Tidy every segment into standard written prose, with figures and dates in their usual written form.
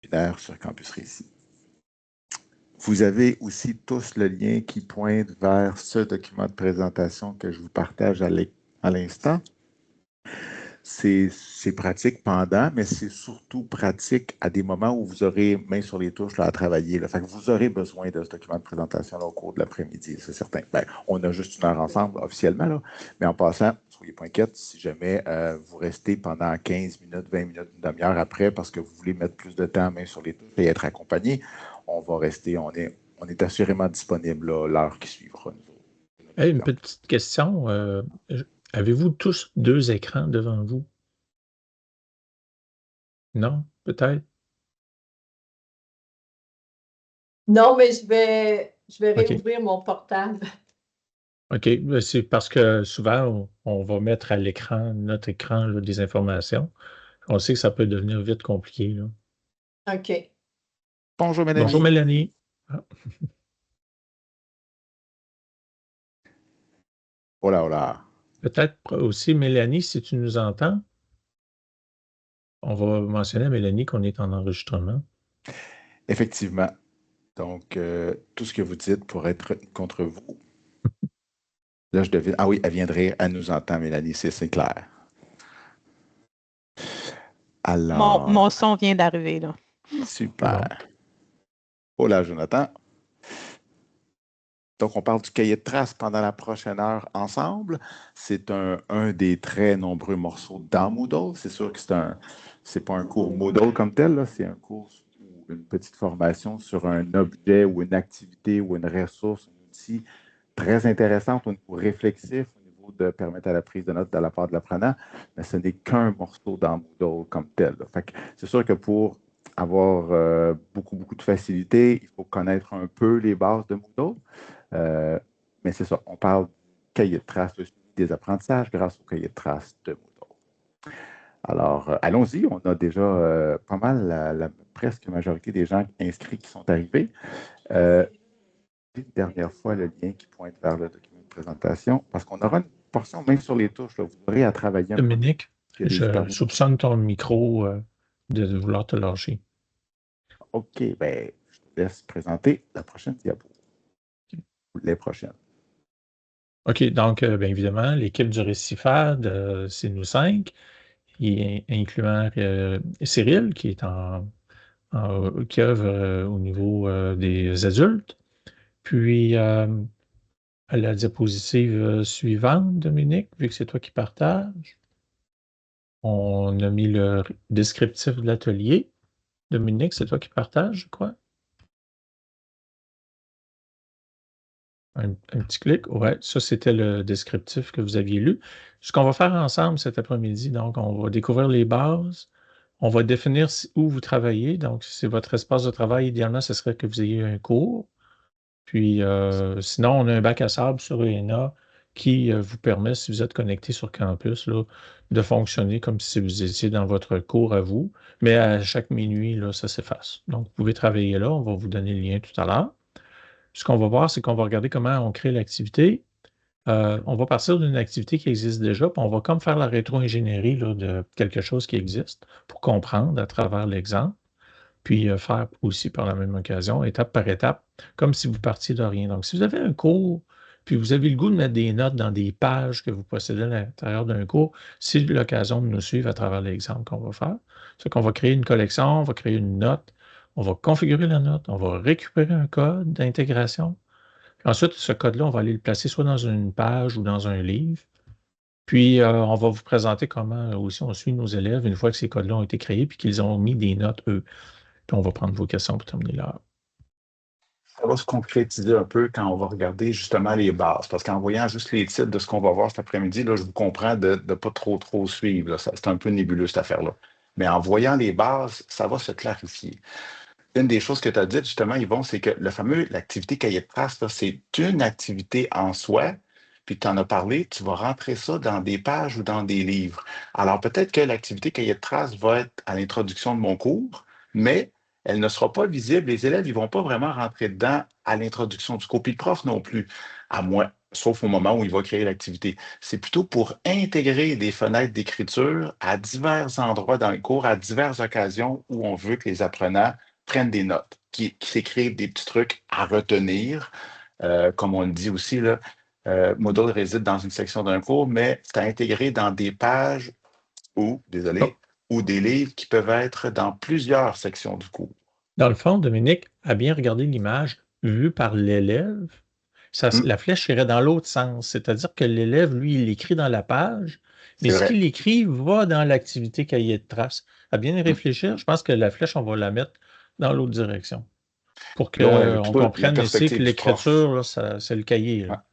webinaire sur Campus Récit. Vous avez aussi tous le lien qui pointe vers ce document de présentation que je vous partage à l'instant. C'est pratique pendant, mais c'est surtout pratique à des moments où vous aurez main sur les touches là, à travailler. Là. Fait que vous aurez besoin de ce document de présentation là, au cours de l'après-midi, c'est certain. Ben, on a juste une heure ensemble officiellement, là, mais en passant, soyez pas inquiètes, si jamais vous restez pendant 15 minutes, 20 minutes, une demi-heure après parce que vous voulez mettre plus de temps main sur les touches et être accompagné, on va rester, on est assurément disponible l'heure qui suivra. Hey, une petite question. Avez-vous tous 2 écrans devant vous? Non, peut-être? Non, mais je vais OK. réouvrir mon portable. OK. C'est parce que souvent, on va mettre à l'écran, notre écran, là, des informations. On sait que ça peut devenir vite compliqué. Là. OK. Bonjour Mélanie. Bonjour Mélanie. Ah. Oh là, oh là. Peut-être aussi, Mélanie, si tu nous entends, on va mentionner à Mélanie qu'on est en enregistrement. Effectivement. Donc, tout ce que vous dites pourrait être contre vous. Là, je devine. Ah oui, elle viendrait, elle nous entend, Mélanie, c'est clair. Alors. Mon son vient d'arriver, là. Super. Oh là, Jonathan. Donc, on parle du cahier de traces pendant la prochaine heure ensemble. C'est un des très nombreux morceaux dans Moodle. C'est sûr que c'est pas un cours Moodle comme tel, là. C'est un cours ou une petite formation sur un objet ou une activité ou une ressource, un outil très intéressante au niveau réflexif, au niveau de permettre à la prise de notes de la part de l'apprenant, mais ce n'est qu'un morceau dans Moodle comme tel. Fait que c'est sûr que pour avoir beaucoup de facilité, il faut connaître un peu les bases de Moodle. Mais c'est ça, on parle du cahier de traces, le suivi des apprentissages grâce au cahier de traces de Moodle. Alors, allons-y, on a déjà pas mal la presque majorité des gens inscrits qui sont arrivés. Une dernière fois le lien qui pointe vers le document de présentation, parce qu'on aura une portion même sur les touches. Là, vous aurez à travailler un Dominique, peu. je soupçonne ton micro de vouloir te lâcher. OK, ben, je te laisse présenter la prochaine diapo. Les prochaines. OK, donc, bien évidemment, l'équipe du Récifade, c'est nous 5, incluant Cyril, qui est qui œuvre au niveau des adultes. Puis, à la diapositive suivante, Dominique, vu que c'est toi qui partages, on a mis le descriptif de l'atelier. Dominique, c'est toi qui partages, je crois? Un petit clic. Ouais, ça, c'était le descriptif que vous aviez lu. Ce qu'on va faire ensemble cet après-midi, donc, on va découvrir les bases. On va définir où vous travaillez. Donc, si c'est votre espace de travail, idéalement, ce serait que vous ayez un cours. Puis, sinon, on a un bac à sable sur ENA qui vous permet, si vous êtes connecté sur campus, là, de fonctionner comme si vous étiez dans votre cours à vous. Mais à chaque minuit, là, ça s'efface. Donc, vous pouvez travailler là. On va vous donner le lien tout à l'heure. Ce qu'on va voir, c'est qu'on va regarder comment on crée l'activité. On va partir d'une activité qui existe déjà, puis on va comme faire la rétro-ingénierie là, de quelque chose qui existe pour comprendre à travers l'exemple, puis faire aussi par la même occasion, étape par étape, comme si vous partiez de rien. Donc, si vous avez un cours, puis vous avez le goût de mettre des notes dans des pages que vous possédez à l'intérieur d'un cours, c'est l'occasion de nous suivre à travers l'exemple qu'on va faire. C'est qu'on va créer une collection, on va créer une note, on va configurer la note, on va récupérer un code d'intégration. Ensuite, ce code-là, on va aller le placer soit dans une page ou dans un livre. Puis, on va vous présenter comment aussi on suit nos élèves une fois que ces codes-là ont été créés puis qu'ils ont mis des notes, eux. Puis, on va prendre vos questions pour terminer l'heure. Ça va se concrétiser un peu quand on va regarder justement les bases. Parce qu'en voyant juste les titres de ce qu'on va voir cet après-midi, là, je vous comprends de ne pas trop suivre. C'est un peu nébuleux, cette affaire-là. Mais en voyant les bases, ça va se clarifier. Une des choses que tu as dites, justement, Yvon, c'est que l'activité cahier de traces, c'est une activité en soi, puis tu en as parlé, tu vas rentrer ça dans des pages ou dans des livres. Alors, peut-être que l'activité cahier de traces va être à l'introduction de mon cours, mais elle ne sera pas visible. Les élèves, ils ne vont pas vraiment rentrer dedans à l'introduction du cours, puis le prof non plus. À moins, sauf au moment où il va créer l'activité. C'est plutôt pour intégrer des fenêtres d'écriture à divers endroits dans le cours, à diverses occasions où on veut que les apprenants prennent des notes, qui s'écrivent des petits trucs à retenir. Comme on le dit aussi, là, Moodle réside dans une section d'un cours, mais c'est à intégrer dans des pages Oh. ou des livres qui peuvent être dans plusieurs sections du cours. Dans le fond, Dominique a bien regardé l'image vue par l'élève. La flèche irait dans l'autre sens, c'est-à-dire que l'élève, lui, il écrit dans la page, mais C'est ce vrai. qu'il écrit va dans l'activité cahier de traces. À bien y réfléchir, je pense que la flèche, on va la mettre dans l'autre direction pour Là, on a qu'on plutôt la comprenne ici que perspective du prof. l'écriture, là, c'est le cahier. Ouais. Là.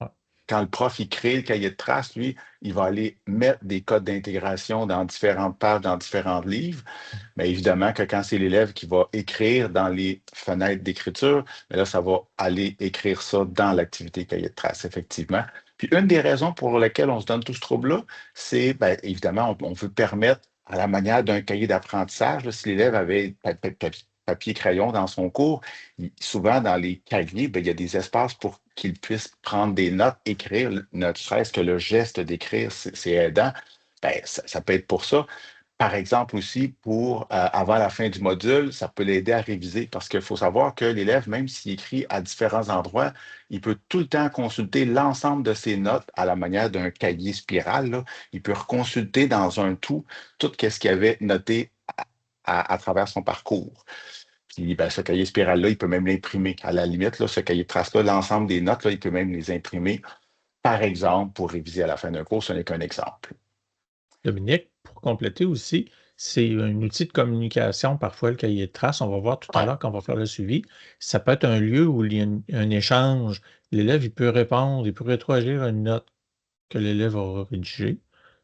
Ouais. Quand le prof il crée le cahier de traces, lui, il va aller mettre des codes d'intégration dans différentes pages, dans différents livres. Mais évidemment que quand c'est l'élève qui va écrire dans les fenêtres d'écriture, mais là, ça va aller écrire ça dans l'activité cahier de traces, effectivement. Puis une des raisons pour lesquelles on se donne tout ce trouble-là, c'est, bien, évidemment, on veut permettre, à la manière d'un cahier d'apprentissage, là, si l'élève avait papier-crayon dans son cours, souvent dans les cahiers, bien, il y a des espaces pour qu'il puisse prendre des notes, écrire, ne serait-ce que le geste d'écrire, c'est aidant. Bien, ça peut être pour ça. Par exemple aussi, avant la fin du module, ça peut l'aider à réviser parce qu'il faut savoir que l'élève, même s'il écrit à différents endroits, il peut tout le temps consulter l'ensemble de ses notes à la manière d'un cahier spirale, là. Il peut reconsulter dans un tout ce qu'il avait noté à travers son parcours. Puis, ben, ce cahier spirale-là, il peut même l'imprimer. À la limite, là, ce cahier de traces-là, l'ensemble des notes, là, il peut même les imprimer, par exemple, pour réviser à la fin d'un cours. Ce n'est qu'un exemple. Dominique, pour compléter aussi, c'est un outil de communication, parfois le cahier de traces. On va voir tout à Ouais. l'heure quand on va faire le suivi. Ça peut être un lieu où il y a un échange. L'élève, il peut répondre, il peut rétroagir une note que l'élève aura rédigée.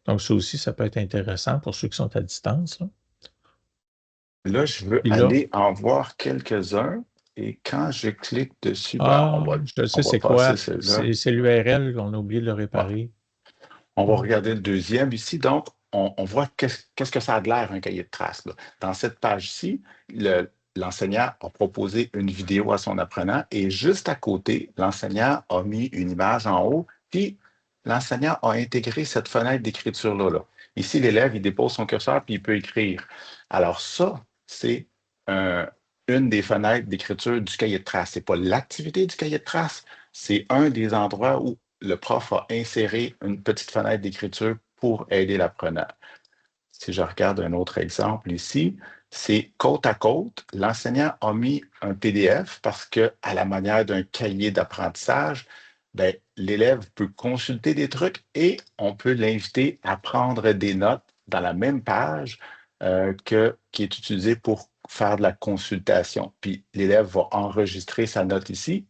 Donc, ça aussi, ça peut être intéressant pour ceux qui sont à distance. Là, Là, je veux Puis là, aller en voir quelques-uns. Et quand je clique dessus, ben, je sais on va c'est passer quoi. celui-là. C'est l'URL, on a oublié de le Ouais. réparer. On va regarder le deuxième ici. Donc, on voit qu'est-ce que ça a de l'air, un cahier de traces, là. Dans cette page-ci, l'enseignant a proposé une vidéo à son apprenant et juste à côté, l'enseignant a mis une image en haut, puis l'enseignant a intégré cette fenêtre d'écriture-là. Là. Ici, l'élève, il dépose son curseur puis il peut écrire. Alors ça, c'est une des fenêtres d'écriture du cahier de traces. Ce n'est pas l'activité du cahier de traces, c'est un des endroits où le prof a inséré une petite fenêtre d'écriture pour aider l'apprenant. Si je regarde un autre exemple ici, c'est côte à côte. L'enseignant a mis un PDF parce que, à la manière d'un cahier d'apprentissage, ben, l'élève peut consulter des trucs et on peut l'inviter à prendre des notes dans la même page qui est utilisée pour faire de la consultation. Puis l'élève va enregistrer sa note ici.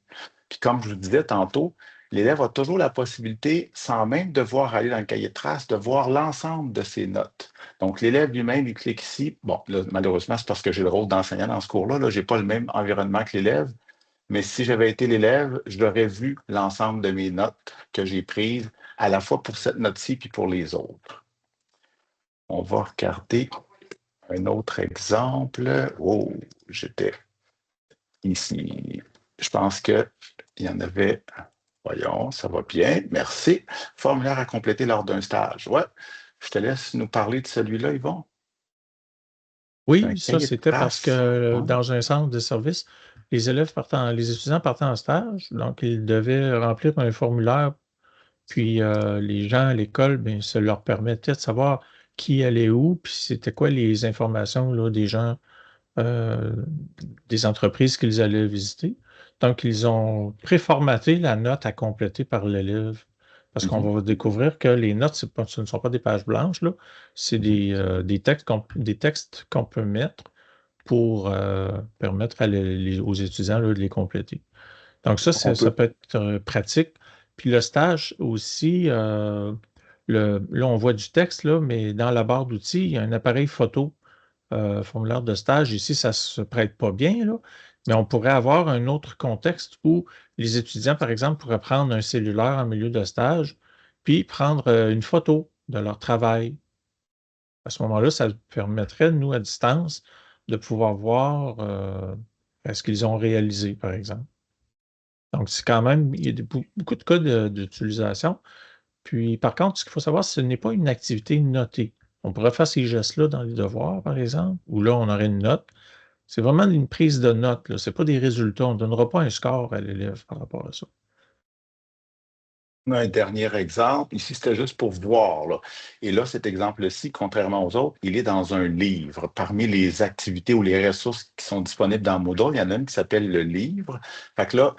Puis comme je vous disais tantôt, l'élève a toujours la possibilité, sans même devoir aller dans le cahier de traces, de voir l'ensemble de ses notes. Donc, l'élève lui-même, il clique ici. Bon, là, malheureusement, c'est parce que j'ai le rôle d'enseignant dans ce cours-là. Là, je n'ai pas le même environnement que l'élève. Mais si j'avais été l'élève, je l'aurais vu l'ensemble de mes notes que j'ai prises, à la fois pour cette note-ci puis pour les autres. On va regarder un autre exemple. Oh, j'étais ici. Je pense qu'il y en avait. Voyons, ça va bien. Merci. Formulaire à compléter lors d'un stage. Ouais. Je te laisse nous parler de celui-là, Yvon. oui, ça, Cahier de c'était parce traces. que Ouais. dans un centre de service, les étudiants partaient en stage, donc ils devaient remplir un formulaire, puis les gens à l'école, bien, ça leur permettait de savoir qui allait où, puis c'était quoi les informations là, des gens, euh, des entreprises qu'ils allaient visiter. Donc, ils ont préformaté la note à compléter par l'élève. Parce qu'on va découvrir que les notes, ce ne sont pas des pages blanches, là. C'est des textes qu'on peut mettre pour permettre aux étudiants là, de les compléter. Donc, ça, On ça peut. peut être pratique. Puis le stage aussi, là, on voit du texte, là, mais dans la barre d'outils, il y a un appareil photo, formulaire de stage. Ici, ça ne se prête pas bien, là, mais on pourrait avoir un autre contexte où les étudiants, par exemple, pourraient prendre un cellulaire en milieu de stage, puis prendre une photo de leur travail. À ce moment-là, ça permettrait, nous, à distance, de pouvoir voir ce qu'ils ont réalisé, par exemple. Donc, c'est quand même, il y a beaucoup de cas d'utilisation. Puis, par contre, ce qu'il faut savoir, ce n'est pas une activité notée. On pourrait faire ces gestes-là dans les devoirs, par exemple, où là, on aurait une note. C'est vraiment une prise de note. Ce n'est pas des résultats. On ne donnera pas un score à l'élève par rapport à ça. Un dernier exemple, ici c'était juste pour voir, là. Et là, cet exemple-ci, contrairement aux autres, il est dans un livre. Parmi les activités ou les ressources qui sont disponibles dans Moodle, il y en a une qui s'appelle le livre. Fait que là,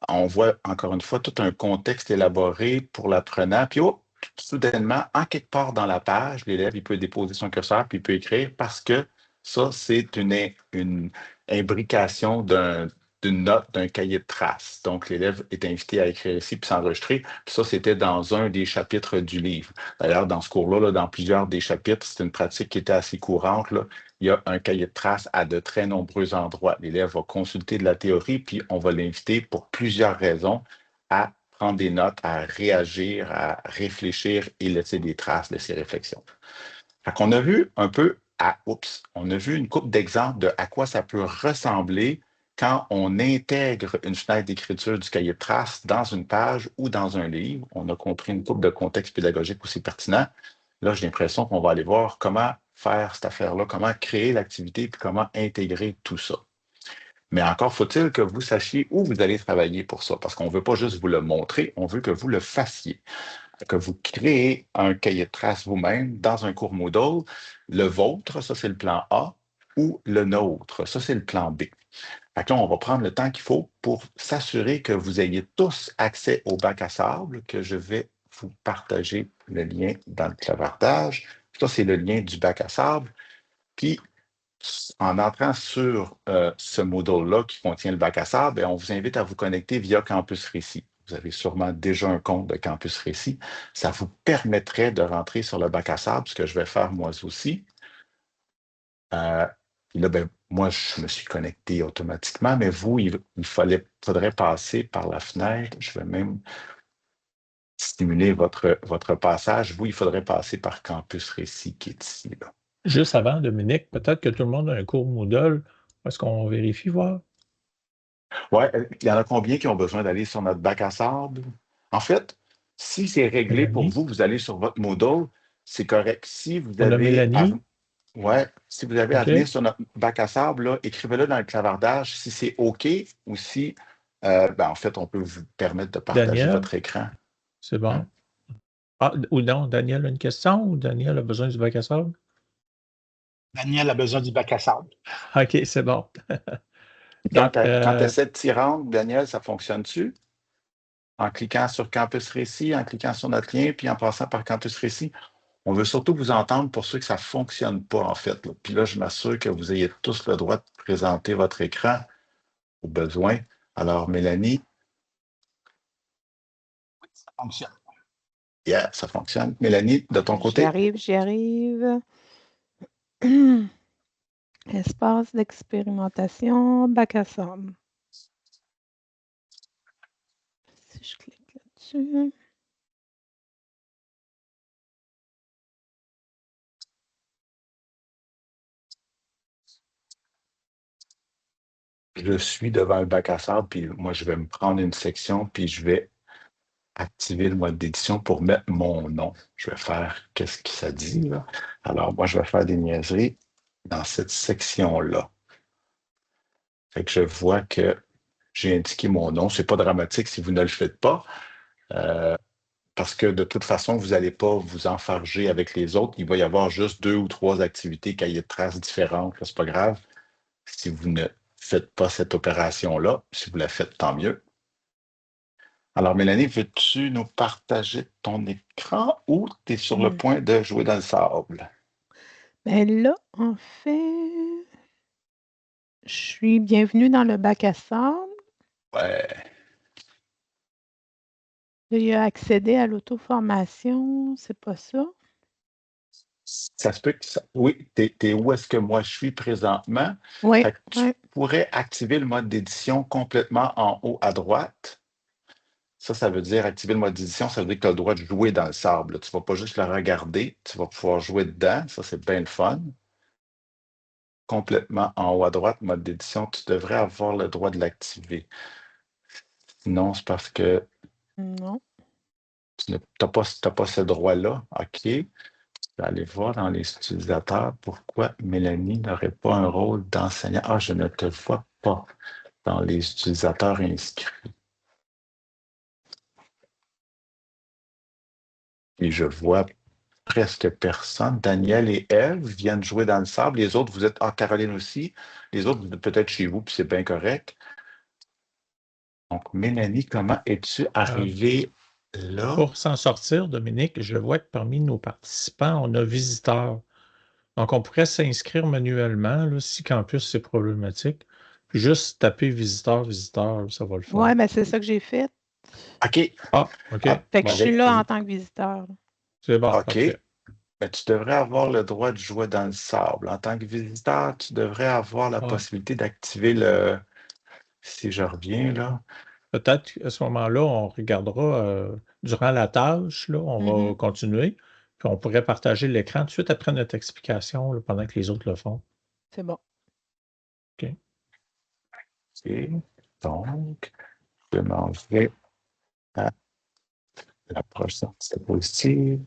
on voit encore une fois tout un contexte élaboré pour l'apprenant. Puis, oh, soudainement, en quelque part dans la page, l'élève, il peut déposer son curseur puis il peut écrire parce que ça, c'est une imbrication d'une note, d'un cahier de traces. Donc, l'élève est invité à écrire ici puis s'enregistrer. Puis ça, c'était dans un des chapitres du livre. D'ailleurs, dans ce cours-là, là, dans plusieurs des chapitres, c'est une pratique qui était assez courante, là. Il y a un cahier de traces à de très nombreux endroits. L'élève va consulter de la théorie, puis on va l'inviter pour plusieurs raisons à prendre des notes, à réagir, à réfléchir et laisser des traces de ses réflexions. Fait qu'on a vu un peu on a vu une couple d'exemples de à quoi ça peut ressembler quand on intègre une fenêtre d'écriture du cahier de traces dans une page ou dans un livre. On a compris une couple de contextes pédagogiques aussi pertinents. Là, j'ai l'impression qu'on va aller voir comment faire cette affaire-là, comment créer l'activité, puis comment intégrer tout ça. Mais encore faut-il que vous sachiez où vous allez travailler pour ça, parce qu'on ne veut pas juste vous le montrer, on veut que vous le fassiez, que vous créez un cahier de traces vous-même dans un cours Moodle. Le vôtre, ça c'est le plan A, ou le nôtre, ça c'est le plan B. Fait que là, on va prendre le temps qu'il faut pour s'assurer que vous ayez tous accès au bac à sable, que je vais vous partager le lien dans le clavardage. Ça, c'est le lien du bac à sable. Puis, en entrant sur ce Moodle-là qui contient le bac à sable, on vous invite à vous connecter via Campus Récit. Vous avez sûrement déjà un compte de Campus Récit. Ça vous permettrait de rentrer sur le bac à sable, ce que je vais faire moi aussi. Puis là, moi, je me suis connecté automatiquement, mais vous, il faudrait passer par la fenêtre. Je vais même stimuler votre passage. Vous, il faudrait passer par Campus Récit qui est ici, là. Juste avant, Dominique, peut-être que tout le monde a un cours Moodle. Est-ce qu'on vérifie, voir? Oui, il y en a combien qui ont besoin d'aller sur notre bac à sable? En fait, si c'est réglé pour Mélanie? vous allez sur votre Moodle, c'est correct. Si vous On a avez à, Mélanie. si vous avez à OK, venir sur notre bac à sable, là, écrivez-le dans le clavardage si c'est OK ou si, en fait, on peut vous permettre de partager Daniel, votre écran. c'est Hein? bon. Ah, ou non, Daniel a une question ou Daniel a besoin du bac à sable? Daniel a besoin du bac à sable. OK, c'est bon. Quand Donc, tu essaies de t'y rendre, Daniel, ça fonctionne-tu? En cliquant sur Campus Récit, en cliquant sur notre lien, puis en passant par Campus Récit. On veut surtout vous entendre pour ceux que ça ne fonctionne pas, en fait, là. Puis là, je m'assure que vous ayez tous le droit de présenter votre écran au besoin. Alors, Mélanie, Ça fonctionne. yeah, ça fonctionne. Mélanie, de ton côté? J'y arrive. Espace d'expérimentation, bac à sable. Si je clique là-dessus. Je suis devant le bac à sable, puis moi, je vais me prendre une section, puis je vais activer le mode d'édition pour mettre mon nom. Je vais faire qu'est-ce que ça dit, là. Alors, moi, je vais faire des niaiseries dans cette section-là. Fait que je vois que j'ai indiqué mon nom. Ce n'est pas dramatique si vous ne le faites pas. Parce que de toute façon, vous n'allez pas vous enfarger avec les autres. Il va y avoir juste 2 ou 3 activités cahiers de traces différentes. Ce n'est pas grave. Si vous ne faites pas cette opération-là, si vous la faites, tant mieux. Alors, Mélanie, veux-tu nous partager ton écran ou tu es sur le point de jouer dans le sable? Ben là, en fait, je suis bienvenue dans le bac à sable. Ouais. Là, il y a accéder à l'auto-formation, c'est pas ça? Ça se peut que ça. Oui, t'es où est-ce que moi je suis présentement? Oui, Fait que tu pourrais activer le mode d'édition complètement en haut à droite. Ça veut dire activer le mode d'édition, ça veut dire que tu as le droit de jouer dans le sable, là. Tu ne vas pas juste le regarder, tu vas pouvoir jouer dedans. Ça, c'est bien le fun. Complètement en haut à droite, mode d'édition, tu devrais avoir le droit de l'activer. Non, c'est parce que Non. tu n'as pas ce droit-là. OK. Je vais aller voir dans les utilisateurs pourquoi Mélanie n'aurait pas un rôle d'enseignant. Ah, je ne te vois pas dans les utilisateurs inscrits. Et je vois presque personne. Daniel et Eve viennent jouer dans le sable. Les autres, vous êtes... Ah, Caroline aussi. Les autres, vous êtes peut-être chez vous, puis c'est bien correct. Donc, Mélanie, comment es-tu arrivée là? Pour s'en sortir, Dominique, je vois que parmi nos participants, on a visiteurs. Donc, on pourrait s'inscrire manuellement, là, si Campus c'est problématique. Puis juste taper visiteur, visiteur, ça va le faire. Ouais, mais c'est ça que j'ai fait. OK. Ah, OK. Ah, Fait que Bon, je suis là en tant que visiteur. c'est bon, OK. parfait. Ben, tu devrais avoir le droit de jouer dans le sable. En tant que visiteur, tu devrais avoir la Ouais. possibilité d'activer le... Si je reviens là. Peut-être qu'à ce moment-là, on regardera durant la tâche, là, on va continuer. Puis on pourrait partager l'écran tout de suite après notre explication, là, pendant que les autres le font. C'est bon. OK. OK. Donc, je m'en vais à l'approche diapositive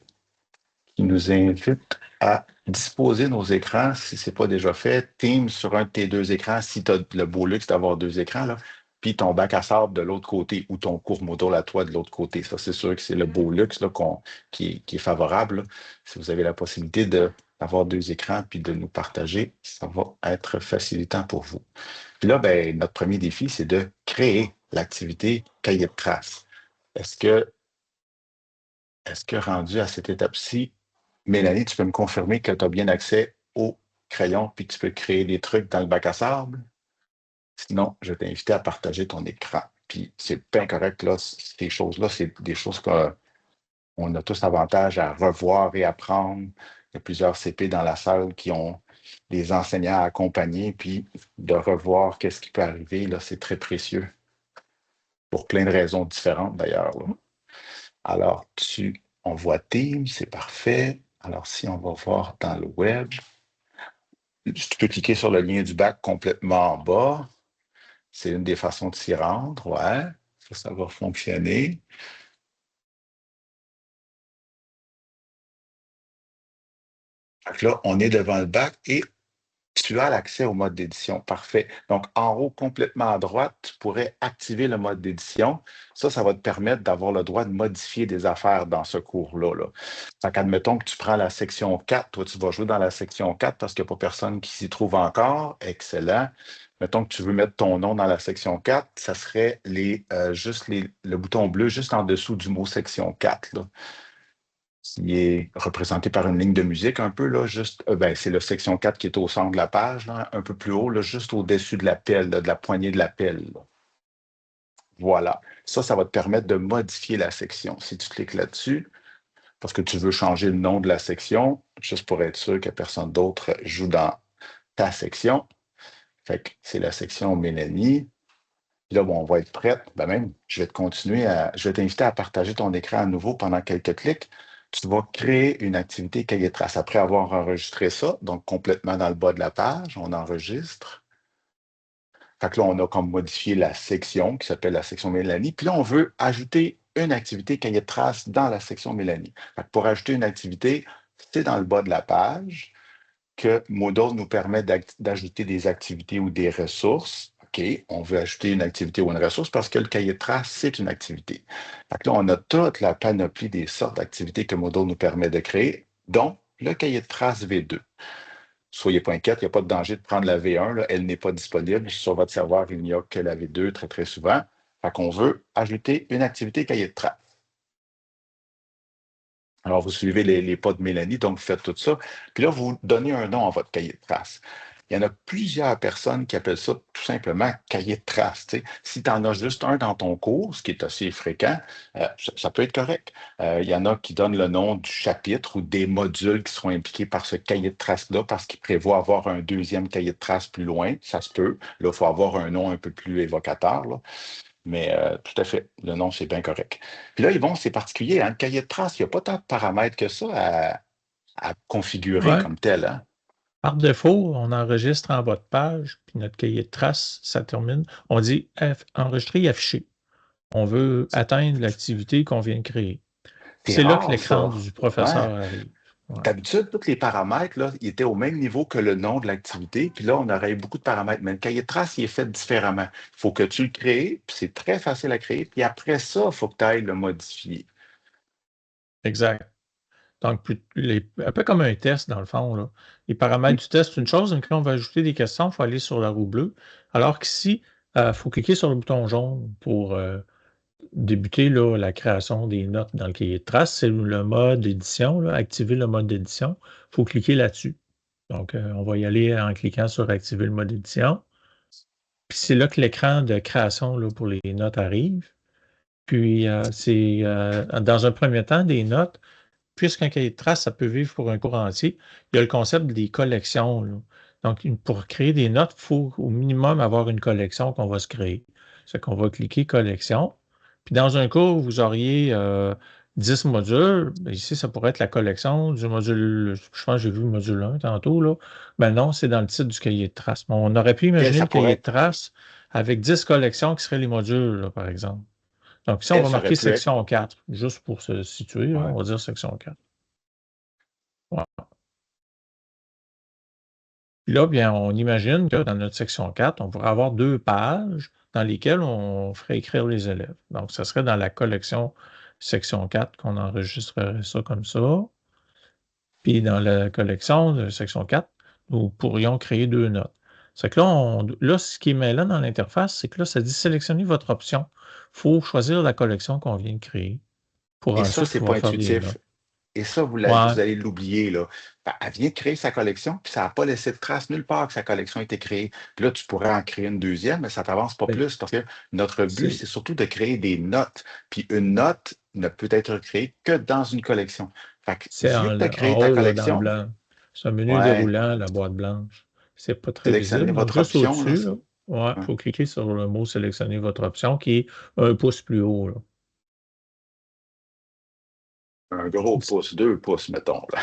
qui nous invite à disposer nos écrans, si ce n'est pas déjà fait, Teams sur un de tes deux écrans, si tu as le beau luxe d'avoir deux écrans, là, puis ton bac à sable de l'autre côté ou ton cours Moodle à toi de l'autre côté. Ça, c'est sûr que c'est le beau luxe là, qui est favorable. Là. Si vous avez la possibilité d'avoir deux écrans puis de nous partager, ça va être facilitant pour vous. Puis là, ben, notre premier défi, c'est de créer l'activité cahier de traces. Est-ce que rendu à cette étape-ci, Mélanie, tu peux me confirmer que tu as bien accès au crayon puis que tu peux créer des trucs dans le bac à sable? Sinon, je vais t'inviter à partager ton écran. Puis c'est bien correct, là, ces choses-là, c'est des choses qu'on a tous avantage à revoir et apprendre. Il y a plusieurs CP dans la salle qui ont des enseignants à accompagner, puis de revoir qu'est-ce qui peut arriver, là, c'est très précieux. Pour plein de raisons différentes, d'ailleurs. Là. Alors, on voit Teams, c'est parfait. Alors, si on va voir dans le web, tu peux cliquer sur le lien du bac complètement en bas. C'est une des façons de s'y rendre, ouais. Ça va fonctionner. Donc là, on est devant le bac et tu as l'accès au mode d'édition. Parfait. Donc, en haut, complètement à droite, tu pourrais activer le mode d'édition. Ça va te permettre d'avoir le droit de modifier des affaires dans ce cours-là. Là. Fait qu'admettons que tu prends la section 4. Toi, tu vas jouer dans la section 4 parce qu'il n'y a pas personne qui s'y trouve encore. Excellent. Mettons que tu veux mettre ton nom dans la section 4, ça serait le bouton bleu juste en dessous du mot section 4. Là. Qui est représenté par une ligne de musique un peu, là, juste, c'est le section 4 qui est au centre de la page, là, un peu plus haut, là, juste au-dessus de la pelle, là, de la poignée de la pelle. Là. Voilà. Ça va te permettre de modifier la section. Si tu cliques là-dessus, parce que tu veux changer le nom de la section, juste pour être sûr que personne d'autre joue dans ta section. Fait que c'est la section Mélanie. Puis là, bon, on va être prête. Je vais t'inviter à partager ton écran à nouveau pendant quelques clics. Tu vas créer une activité cahier de traces. Après avoir enregistré ça, donc complètement dans le bas de la page, on enregistre. Fait que là, on a comme modifié la section qui s'appelle la section Mélanie. Puis là, on veut ajouter une activité cahier de traces dans la section Mélanie. Fait que pour ajouter une activité, c'est dans le bas de la page que Moodle nous permet d'ajouter des activités ou des ressources. OK, on veut ajouter une activité ou une ressource parce que le cahier de traces, c'est une activité. Fait que là, on a toute la panoplie des sortes d'activités que Moodle nous permet de créer, dont le cahier de traces V2. Soyez pas inquiets, il n'y a pas de danger de prendre la V1, là, elle n'est pas disponible. Sur votre serveur, il n'y a que la V2 très, très souvent. Fait qu'on veut ajouter une activité cahier de traces. Alors, vous suivez les pas de Mélanie, donc vous faites tout ça. Puis là, vous donnez un nom à votre cahier de traces. Il y en a plusieurs personnes qui appellent ça tout simplement cahier de traces. T'sais. Si tu en as juste un dans ton cours, ce qui est assez fréquent, ça peut être correct. Il y en a qui donnent le nom du chapitre ou des modules qui seront impliqués par ce cahier de traces-là parce qu'ils prévoient avoir un deuxième cahier de traces plus loin. Ça se peut. Là, il faut avoir un nom un peu plus évocateur. Là. Mais tout à fait, le nom, c'est bien correct. Puis là, c'est particulier, hein, le cahier de traces, il n'y a pas tant de paramètres que ça à configurer Ouais. comme tel. Hein? Par défaut, on enregistre en bas de page, puis notre cahier de traces, ça termine. On dit enregistrer et afficher. On veut atteindre l'activité qu'on vient de créer. C'est C'est là que rare, l'écran ça. du Ouais. professeur arrive. Ouais. D'habitude, tous les paramètres, là, ils étaient au même niveau que le nom de l'activité. Puis là, on aurait eu beaucoup de paramètres. Mais le cahier de traces, il est fait différemment. Il faut que tu le crées, puis c'est très facile à créer. Puis après ça, il faut que tu ailles le modifier. Exact. Donc, un peu comme un test, dans le fond, là. Les paramètres du test, c'est une chose, mais quand on va ajouter des questions, il faut aller sur la roue bleue. Alors qu'ici, il faut cliquer sur le bouton jaune pour débuter là, la création des notes dans le cahier de traces. C'est le mode édition, là, activer le mode d'édition. Il faut cliquer là-dessus. Donc, on va y aller en cliquant sur activer le mode édition. Puis c'est là que l'écran de création là, pour les notes arrive. Puis, c'est dans un premier temps, des notes, puisqu'un cahier de traces, ça peut vivre pour un cours entier, il y a le concept des collections, là. Donc, pour créer des notes, il faut au minimum avoir une collection qu'on va se créer. C'est qu'on va cliquer collection. Puis dans un cours, vous auriez 10 modules. Ben, ici, ça pourrait être la collection du module, je pense que j'ai vu le module 1 tantôt, là. Ben non, c'est dans le titre du cahier de traces. Bon, on aurait pu imaginer Ça le cahier pourrait de traces avec 10 collections qui seraient les modules, là, par exemple. Donc ici, on va ça aurait marquer pu être. section 4, juste pour se situer, là, Ouais. on va dire section 4. Ouais. Puis là, bien, on imagine que dans notre section 4, on pourrait avoir 2 pages dans lesquelles on ferait écrire les élèves. Donc, ça serait dans la collection section 4 qu'on enregistrerait ça comme ça. Puis dans la collection de section 4, nous pourrions créer 2 notes. C'est que là, ce qui est mêlant dans l'interface, c'est que là, ça dit sélectionnez votre option. Il faut choisir la collection qu'on vient de créer pour Et ça, ensuite c'est pas pouvoir faire des intuitif. notes. Et ça, vous Ouais, allez l'oublier, là. Elle vient de créer sa collection, puis ça n'a pas laissé de trace nulle part que sa collection a été créée. Puis là, tu pourrais en créer une deuxième, mais ça t'avance pas ben, plus parce que notre but, c'est c'est surtout de créer des notes. Puis une note ne peut être créée que dans une collection. Fait que c'est vu que tu as en créé ta haut, là, dans le collection, blanc. C'est un menu ouais, déroulant, la boîte blanche. C'est pas très sélectionnez visible. Donc, votre juste option, là. au-dessus, là, ouais, il Ouais. faut cliquer sur le mot sélectionner votre option qui est un pouce plus haut, là. Un gros pouce, 2 pouces, mettons, là.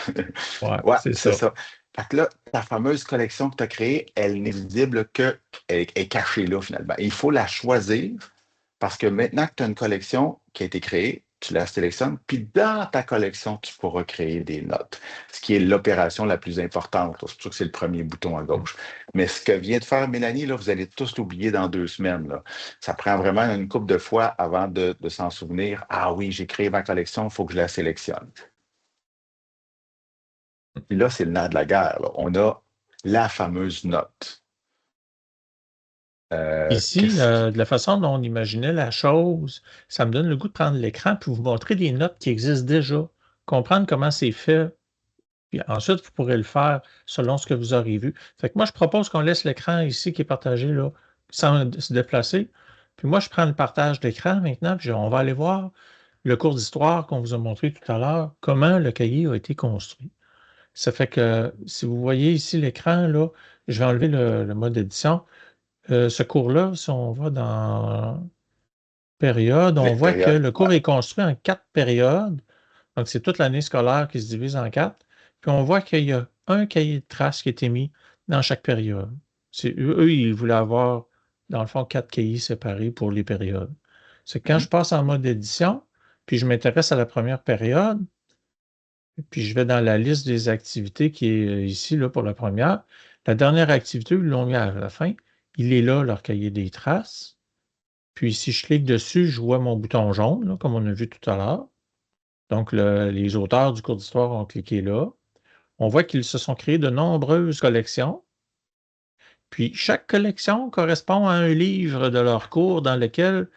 Ouais, Ouais, c'est c'est ça. ça. Fait que là, ta fameuse collection que tu as créée, elle n'est visible qu'elle est cachée là, finalement. Il faut la choisir parce que maintenant que tu as une collection qui a été créée, tu la sélectionnes, puis dans ta collection, tu pourras créer des notes, ce qui est l'opération la plus importante. C'est pour ça que c'est le premier bouton à gauche. Mais ce que vient de faire Mélanie, là, vous allez tous l'oublier dans 2 semaines, là. Ça prend vraiment une couple de fois avant de s'en souvenir. Ah oui, j'ai créé ma collection, il faut que je la sélectionne. Puis là, c'est le nerf de la guerre, là. On a la fameuse note. Ici, de la façon dont on imaginait la chose, ça me donne le goût de prendre l'écran puis vous montrer des notes qui existent déjà, comprendre comment c'est fait. Puis ensuite, vous pourrez le faire selon ce que vous aurez vu. Fait que moi, je propose qu'on laisse l'écran ici qui est partagé là, sans se déplacer. Puis moi, je prends le partage d'écran maintenant, puis on va aller voir le cours d'histoire qu'on vous a montré tout à l'heure, comment le cahier a été construit. Ça fait que si vous voyez ici l'écran, là, je vais enlever le mode édition. Ce cours-là, si on va dans période, on voit que Période. le cours est construit en 4 périodes. Donc, c'est toute l'année scolaire qui se divise en 4. Puis on voit qu'il y a un cahier de traces qui est émis dans chaque période. Eux, ils voulaient avoir, dans le fond, 4 cahiers séparés pour les périodes. C'est quand je passe en mode édition, puis je m'intéresse à la première période, puis je vais dans la liste des activités qui est ici là, pour la première. La dernière activité, ils l'ont mis à la fin. Il est là, leur cahier des traces. Puis si je clique dessus, je vois mon bouton jaune, là, comme on a vu tout à l'heure. Donc, les auteurs du cours d'histoire ont cliqué là. On voit qu'ils se sont créés de nombreuses collections. Puis, chaque collection correspond à un livre de leur cours dans lequel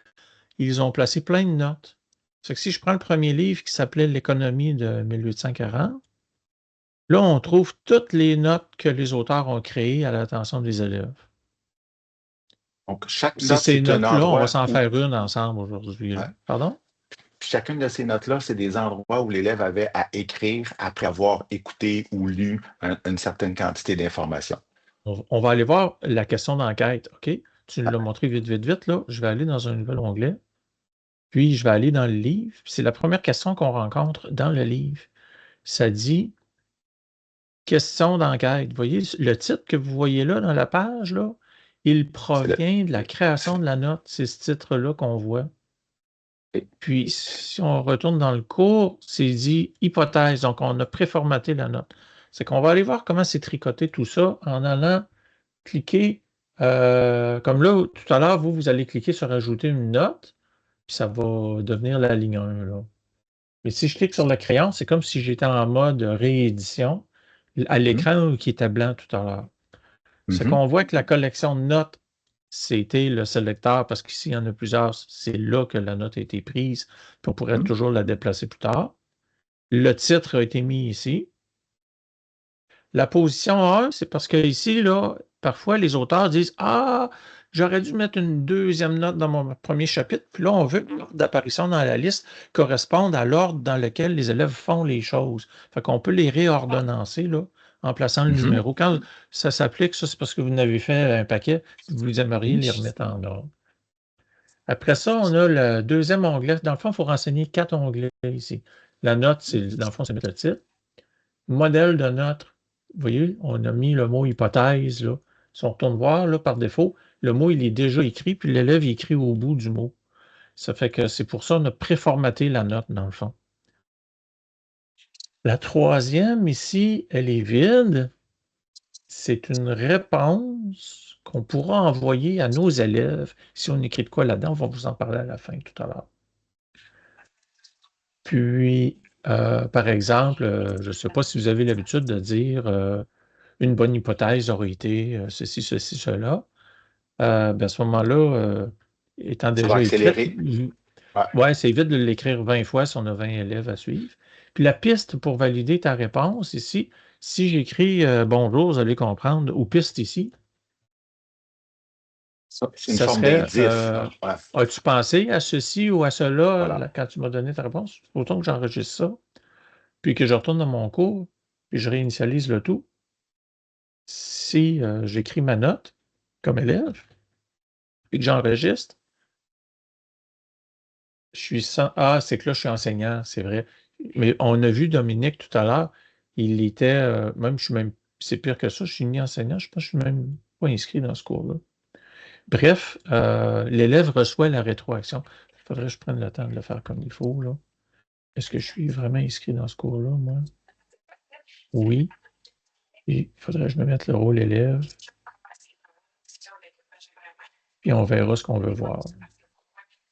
ils ont placé plein de notes. C'est que si je prends le premier livre qui s'appelait L'économie de 1840, là, on trouve toutes les notes que les auteurs ont créées à l'attention des élèves. Donc, chaque C'est note, ces c'est un notes-là, on va endroit s'en où. faire une ensemble aujourd'hui. Ouais. Pardon? Chacune de ces notes-là, c'est des endroits où l'élève avait à écrire après avoir écouté ou lu une certaine quantité d'informations. On va aller voir la question d'enquête, OK? Tu l'as montré vite, vite, vite, là. Je vais aller dans un nouvel onglet. Puis, je vais aller dans le livre. C'est la première question qu'on rencontre dans le livre. Ça dit question d'enquête. Vous voyez, le titre que vous voyez là dans la page, là, il provient de la création de la note. C'est ce titre-là qu'on voit. Et- Puis, si on retourne dans le cours, c'est dit hypothèse. Donc, on a préformaté la note. C'est qu'on va aller voir comment c'est tricoté tout ça en allant cliquer. Comme là, tout à l'heure, vous allez cliquer sur ajouter une note, puis ça va devenir la ligne 1. Là. Mais si je clique sur le crayon, c'est comme si j'étais en mode réédition à l'écran qui était blanc tout à l'heure. C'est qu'on voit que la collection de notes, c'était le sélecteur, parce qu'ici, il y en a plusieurs, c'est là que la note a été prise, puis on pourrait toujours la déplacer plus tard. Le titre a été mis ici. La position 1, c'est parce que ici, là, parfois, les auteurs disent « Ah, j'aurais dû mettre une deuxième note dans mon premier chapitre. » Puis là, on veut que l'ordre d'apparition dans la liste corresponde à l'ordre dans lequel les élèves font les choses. Fait qu'on peut les réordonnancer, là, en plaçant le numéro. Quand ça s'applique, ça, c'est parce que vous en avez fait un paquet, vous aimeriez les remettre en ordre. Après ça, on a le deuxième onglet. Dans le fond, il faut renseigner 4 onglets ici. La note, dans le fond, c'est mettre le titre. Modèle de note. Vous voyez, on a mis le mot hypothèse. Là. Si on retourne voir, là, par défaut, le mot, il est déjà écrit, puis l'élève écrit au bout du mot. Ça fait que c'est pour ça qu'on a préformaté la note, dans le fond. La troisième, ici, elle est vide. C'est une réponse qu'on pourra envoyer à nos élèves. Si on écrit de quoi là-dedans, on va vous en parler à la fin tout à l'heure. Puis, par exemple, je ne sais pas si vous avez l'habitude de dire une bonne hypothèse aurait été ceci, ceci, cela. À ce moment-là, étant Ça va déjà accélérer. écrit, Ouais. ouais, c'est vite de l'écrire 20 fois si on a 20 élèves à suivre. Puis la piste pour valider ta réponse ici, si j'écris bonjour, vous allez comprendre, ou piste ici, C'est une ça forme serait d'indice. Là. Ouais. as-tu pensé à ceci ou à cela Voilà. là, quand tu m'as donné ta réponse? Autant que j'enregistre ça, puis que je retourne dans mon cours, puis je réinitialise le tout. Si j'écris ma note comme élève, puis que j'enregistre, je suis sans. Ah, c'est que là, je suis enseignant, c'est vrai. Mais on a vu Dominique tout à l'heure, il était. C'est pire que ça, je suis ni enseignant, je pense que je suis même pas inscrit dans ce cours-là. Bref, l'élève reçoit la rétroaction. Il faudrait que je prenne le temps de le faire comme il faut, là. Est-ce que je suis vraiment inscrit dans ce cours-là, moi? Oui. Et il faudrait que je me mette le rôle élève. Puis on verra ce qu'on veut voir.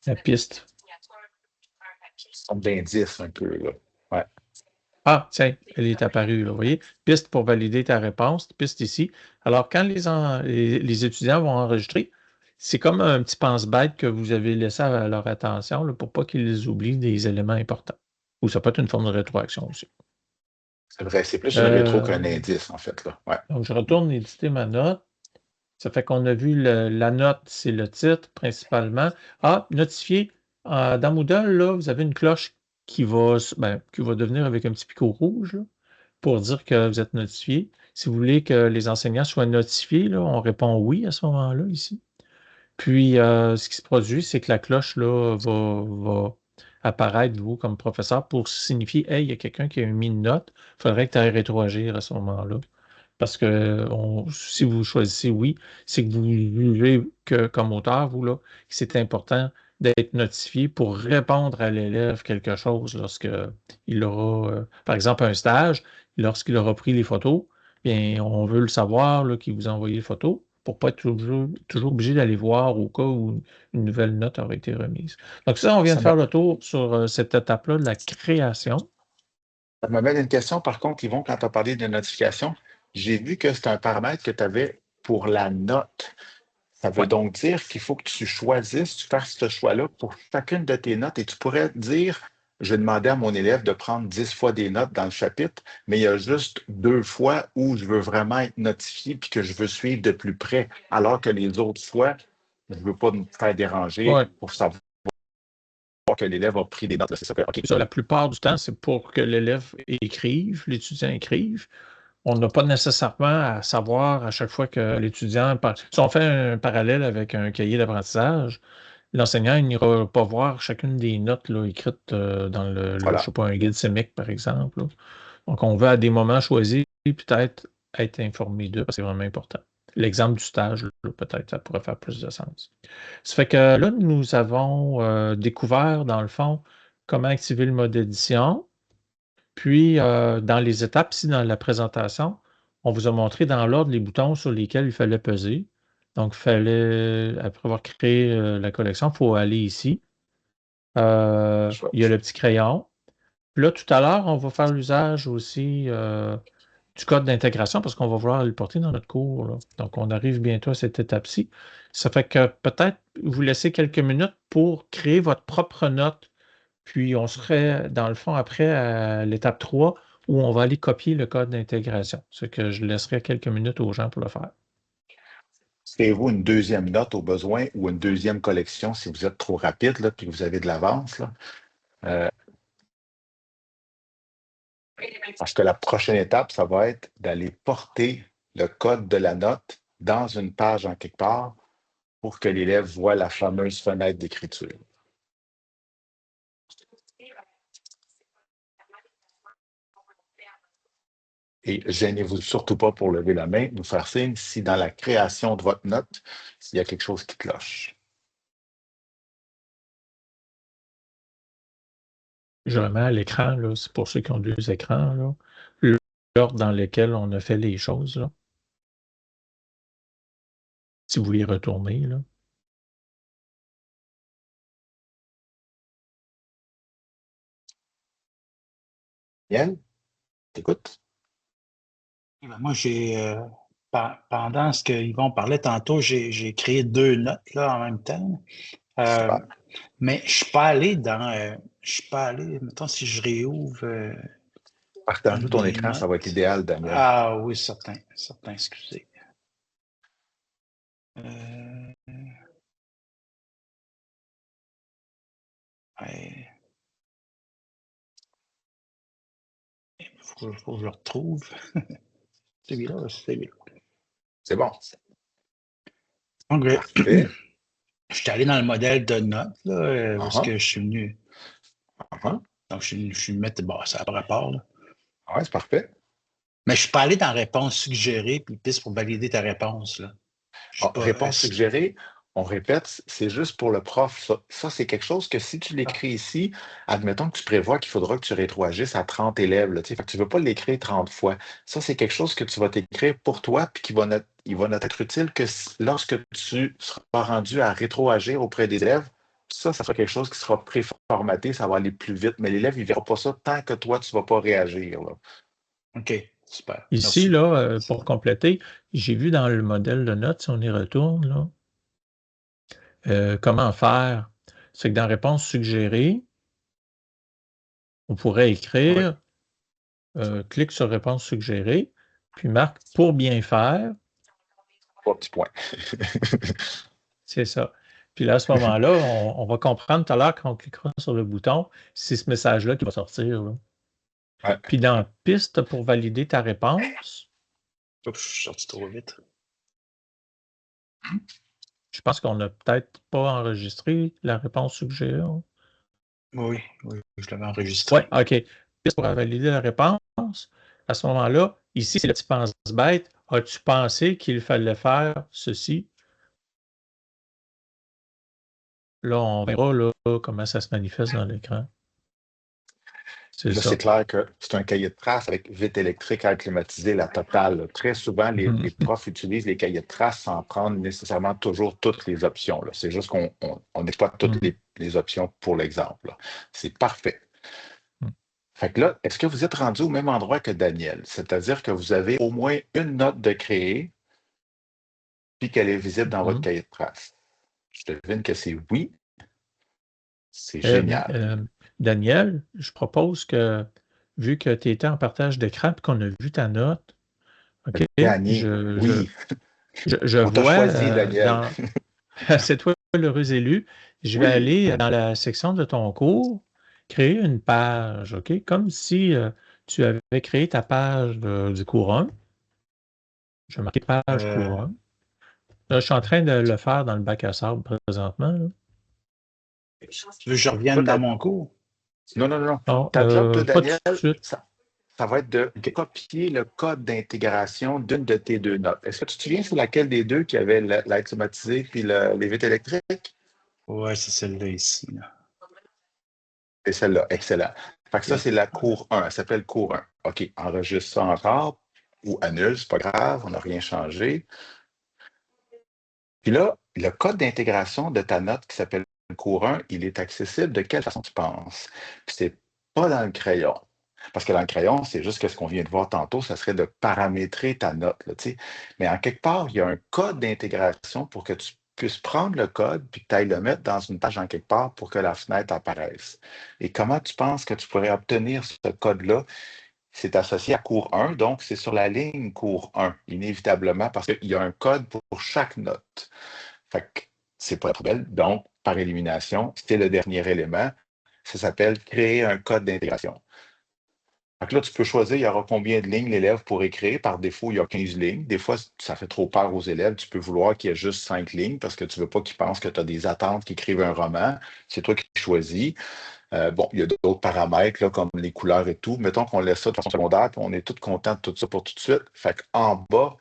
La piste. Forme d'indice un peu. Là. Ouais. Ah, tiens, elle est apparue, là, vous voyez. Piste pour valider ta réponse, piste ici. Alors, quand les étudiants vont enregistrer, c'est comme un petit pense-bête que vous avez laissé à leur attention là, pour pas qu'ils oublient des éléments importants. Ou ça peut être une forme de rétroaction aussi. C'est vrai, c'est plus un rétro qu'un indice, en fait. Là. Ouais. Donc, je retourne éditer ma note. Ça fait qu'on a vu la note, c'est le titre principalement. Ah, notifié. Dans Moodle, là, vous avez une cloche qui va devenir avec un petit picot rouge là, pour dire que vous êtes notifié. Si vous voulez que les enseignants soient notifiés, là, on répond oui à ce moment-là ici. Puis, ce qui se produit, c'est que la cloche là, va apparaître, vous, comme professeur, pour signifier « Hey, il y a quelqu'un qui a mis une note. Il faudrait que tu ailles rétroagir à ce moment-là. » Parce que si vous choisissez oui, c'est que vous jugez que, comme auteur, vous, là, que c'est important d'être notifié pour répondre à l'élève quelque chose lorsqu'il aura, par exemple, un stage, lorsqu'il aura pris les photos, bien, on veut le savoir là, qu'il vous a envoyé les photos pour ne pas être toujours obligé d'aller voir au cas où une nouvelle note aurait été remise. Donc ça, on vient de faire le tour sur cette étape-là de la création. Ça m'amène une question, par contre, Yvon, quand tu as parlé de notification, j'ai vu que c'est un paramètre que tu avais pour la note. Ça veut donc dire qu'il faut que tu choisisses, tu fasses ce choix-là pour chacune de tes notes et tu pourrais dire, je vais demander à mon élève de prendre 10 fois des notes dans le chapitre, mais il y a juste 2 fois où je veux vraiment être notifié puis que je veux suivre de plus près, alors que les autres fois, je ne veux pas me faire déranger pour savoir que l'élève a pris des notes. C'est ça, okay. Ça, la plupart du temps, c'est pour que l'élève écrive, l'étudiant écrive. On n'a pas nécessairement à savoir à chaque fois que l'étudiant... Si on fait un parallèle avec un cahier d'apprentissage, l'enseignant n'ira pas voir chacune des notes là, écrites dans je sais pas, un guide CEMIC, par exemple. Là. Donc, on veut à des moments choisis peut-être être informé d'eux, parce que c'est vraiment important. l'exemple du stage, là, peut-être, ça pourrait faire plus de sens. Ça fait que là, nous avons découvert, dans le fond, comment activer le mode édition. Puis, dans les étapes, ici, dans la présentation, on vous a montré dans l'ordre les boutons sur lesquels il fallait peser. Donc, après avoir créé la collection, il faut aller ici. Il y a le petit crayon. Puis là, tout à l'heure, on va faire l'usage aussi du code d'intégration parce qu'on va vouloir le porter dans notre cours, là. Donc, on arrive bientôt à cette étape-ci. Ça fait que peut-être vous laissez quelques minutes pour créer votre propre note. Puis, on serait, dans le fond, après à l'étape 3 où on va aller copier le code d'intégration. C'est que je laisserai quelques minutes aux gens pour le faire. Créez-vous une deuxième note au besoin ou une deuxième collection si vous êtes trop rapide là, puis que vous avez de l'avance, là. Parce que la prochaine étape, ça va être d'aller porter le code de la note dans une page en quelque part pour que l'élève voit la fameuse fenêtre d'écriture. Et gênez-vous surtout pas pour lever la main, nous faire signe si dans la création de votre note, s'il y a quelque chose qui cloche. Je remets à l'écran, là, c'est pour ceux qui ont 2 écrans, là, l'ordre dans lequel on a fait les choses, là. Si vous y retournez, là. Yann, t'écoutes? Moi, pendant ce qu'Yvon parlait tantôt, j'ai créé 2 notes là, en même temps. Super. Mais je suis pas allé mettons, si je réouvre. Partage ton écran, ça va être idéal, Daniel. Ah oui, certain, excusez. Ouais. Faut que je le retrouve. Celui-là. C'est bon. Donc, Parfait. je suis allé dans le modèle de notes, là, où est-ce que je suis venu. Donc, je suis mettre, bon, ça a rapport, là. Oui, c'est parfait. Mais je ne suis pas allé dans réponse suggérée puis piste pour valider ta réponse, là. Réponse suggérée, on répète, c'est juste pour le prof. Ça, c'est quelque chose que si tu l'écris ici, admettons que tu prévois qu'il faudra que tu rétroagisses à 30 élèves. Là, fait que tu ne veux pas l'écrire 30 fois. Ça, c'est quelque chose que tu vas t'écrire pour toi puis il va n'être utile que lorsque tu seras rendu à rétroagir auprès des élèves. Ça sera quelque chose qui sera préformaté, ça va aller plus vite. Mais l'élève, il ne verra pas ça tant que toi, tu ne vas pas réagir, là. OK, super. Ici, là, pour compléter, j'ai vu dans le modèle de notes, si on y retourne, là, comment faire. C'est que dans réponse suggérée, on pourrait écrire, clique sur réponse suggérée, puis marque pour bien faire. 3 petits points. C'est ça. Puis là, à ce moment-là, on va comprendre tout à l'heure quand on cliquera sur le bouton, c'est ce message-là qui va sortir, là. Ouais. Puis dans piste pour valider ta réponse. Oups, je suis sorti trop vite. Je pense qu'on n'a peut-être pas enregistré la réponse suggérée. Oui, je l'avais enregistré. Oui, OK. Piste pour valider la réponse. À ce moment-là, ici, c'est le petit pense-bête. As-tu pensé qu'il fallait faire ceci? Là, on verra là, comment ça se manifeste dans l'écran. Là, c'est clair que c'est un cahier de traces avec vitre électrique à climatiser la totale. Très souvent, les profs utilisent les cahiers de traces sans prendre nécessairement toujours toutes les options, là. C'est juste qu'on exploite toutes les options pour l'exemple, là. C'est parfait. Fait que là, est-ce que vous êtes rendu au même endroit que Daniel? C'est-à-dire que vous avez au moins une note de créer puis qu'elle est visible dans votre cahier de traces. Je devine que c'est oui. C'est génial. Daniel, je propose que, vu que tu étais en partage d'écran et qu'on a vu ta note, OK, je On t'a vois choisi, Daniel. c'est toi l'heureux élu. Je vais aller dans la section de ton cours, créer une page, OK? Comme si tu avais créé ta page du cours 1. Je vais marquer page cours 1. Là, je suis en train de le faire dans le bac à sable présentement, là. Tu veux que je revienne dans mon cours? Non. Non, Ta job de pas tout Daniel, de suite. ça va être de copier le code d'intégration d'une de tes deux notes. Est-ce que tu te souviens c'est laquelle des deux qui avait l'aide somatisée puis les vitres électriques? Ouais, c'est celle-là ici. Là. C'est celle-là, excellent. Fait que ça, c'est la cour 1. Elle s'appelle cour 1. OK, enregistre ça encore ou annule, c'est pas grave, on n'a rien changé. Puis là, le code d'intégration de ta note qui s'appelle cour 1, il est accessible de quelle façon tu penses? Puis c'est pas dans le crayon. Parce que dans le crayon, c'est juste que ce qu'on vient de voir tantôt, ça serait de paramétrer ta note. Là, tu sais. Mais en quelque part, il y a un code d'intégration pour que tu puisses prendre le code puis que tu ailles le mettre dans une page en quelque part pour que la fenêtre apparaisse. Et comment tu penses que tu pourrais obtenir ce code-là? C'est associé à cours 1, donc c'est sur la ligne cours 1, inévitablement, parce qu'il y a un code pour chaque note. Fait que c'est pas la poubelle. Donc, par élimination, c'est le dernier élément. Ça s'appelle créer un code d'intégration. Donc là, tu peux choisir, il y aura combien de lignes l'élève pour écrire. Par défaut, il y a 15 lignes. Des fois, ça fait trop peur aux élèves. Tu peux vouloir qu'il y ait juste 5 lignes parce que tu ne veux pas qu'ils pensent que tu as des attentes qui écrivent un roman. C'est toi qui choisis. Bon, il y a d'autres paramètres là, comme les couleurs et tout. Mettons qu'on laisse ça de façon secondaire, puis on est tous contents de tout ça pour tout de suite. Fait qu'en bas,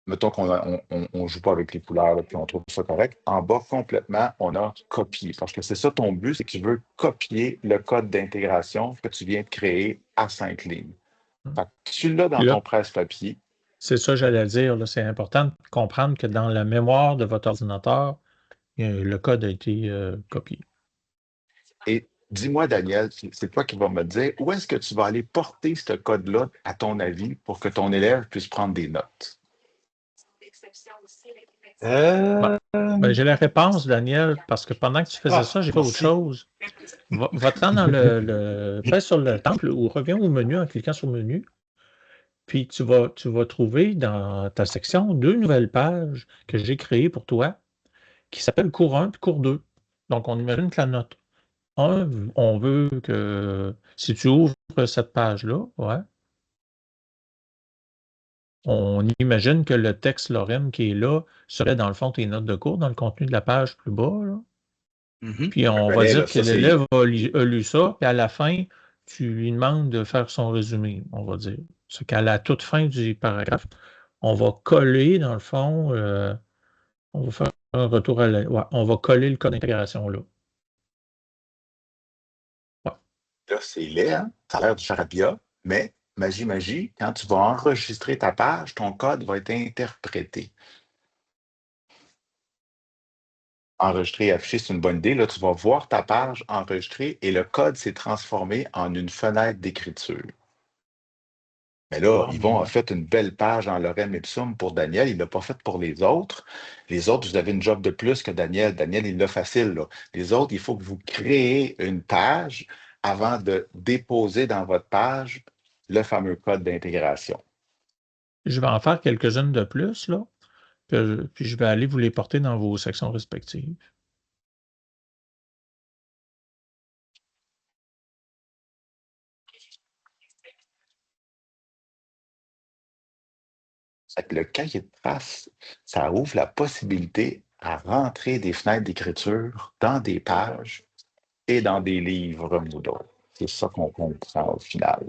mettons qu'on ne joue pas avec les couleurs, là, puis on trouve ça correct. En bas, complètement, on a copié. Parce que c'est ça ton but, c'est que tu veux copier le code d'intégration que tu viens de créer à 5 lignes. Fait que tu l'as dans ton presse-papier. C'est ça, j'allais dire. Là, c'est important de comprendre que dans la mémoire de votre ordinateur, le code a été copié. Et dis-moi, Daniel, c'est toi qui vas me dire où est-ce que tu vas aller porter ce code-là, à ton avis, pour que ton élève puisse prendre des notes? J'ai la réponse, Daniel, parce que pendant que tu faisais ça, j'ai fait autre chose. Va-t'en dans pèse sur le temple ou reviens au menu en cliquant sur le menu. Puis tu vas trouver dans ta section 2 nouvelles pages que j'ai créées pour toi qui s'appellent cours 1 et cours 2. Donc, on imagine que la note 1, on veut que si tu ouvres cette page-là, ouais, on imagine que le texte lorem qui est là serait dans le fond tes notes de cours, dans le contenu de la page plus bas. Là. Puis on va dire que l'élève a lu ça, puis à la fin, tu lui demandes de faire son résumé, on va dire. C'est qu'à la toute fin du paragraphe, on va coller, dans le fond, on va faire un retour à on va coller le code d'intégration là. Ouais. Là, c'est laid, hein? Ça a l'air du charabia, mais magie, quand tu vas enregistrer ta page, ton code va être interprété. Enregistrer et afficher, c'est une bonne idée. Là, tu vas voir ta page enregistrée et le code s'est transformé en une fenêtre d'écriture. Mais là, Yvon a fait une belle page en lorem ipsum pour Daniel. Il ne l'a pas fait pour les autres. Les autres, vous avez une job de plus que Daniel. Daniel, il l'a facile. Là. Les autres, il faut que vous créez une page avant de déposer dans votre page le fameux code d'intégration. Je vais en faire quelques-unes de plus, là. Puis je vais aller vous les porter dans vos sections respectives. Le cahier de traces, ça ouvre la possibilité à rentrer des fenêtres d'écriture dans des pages et dans des livres Moodle. C'est ça qu'on comprend au final.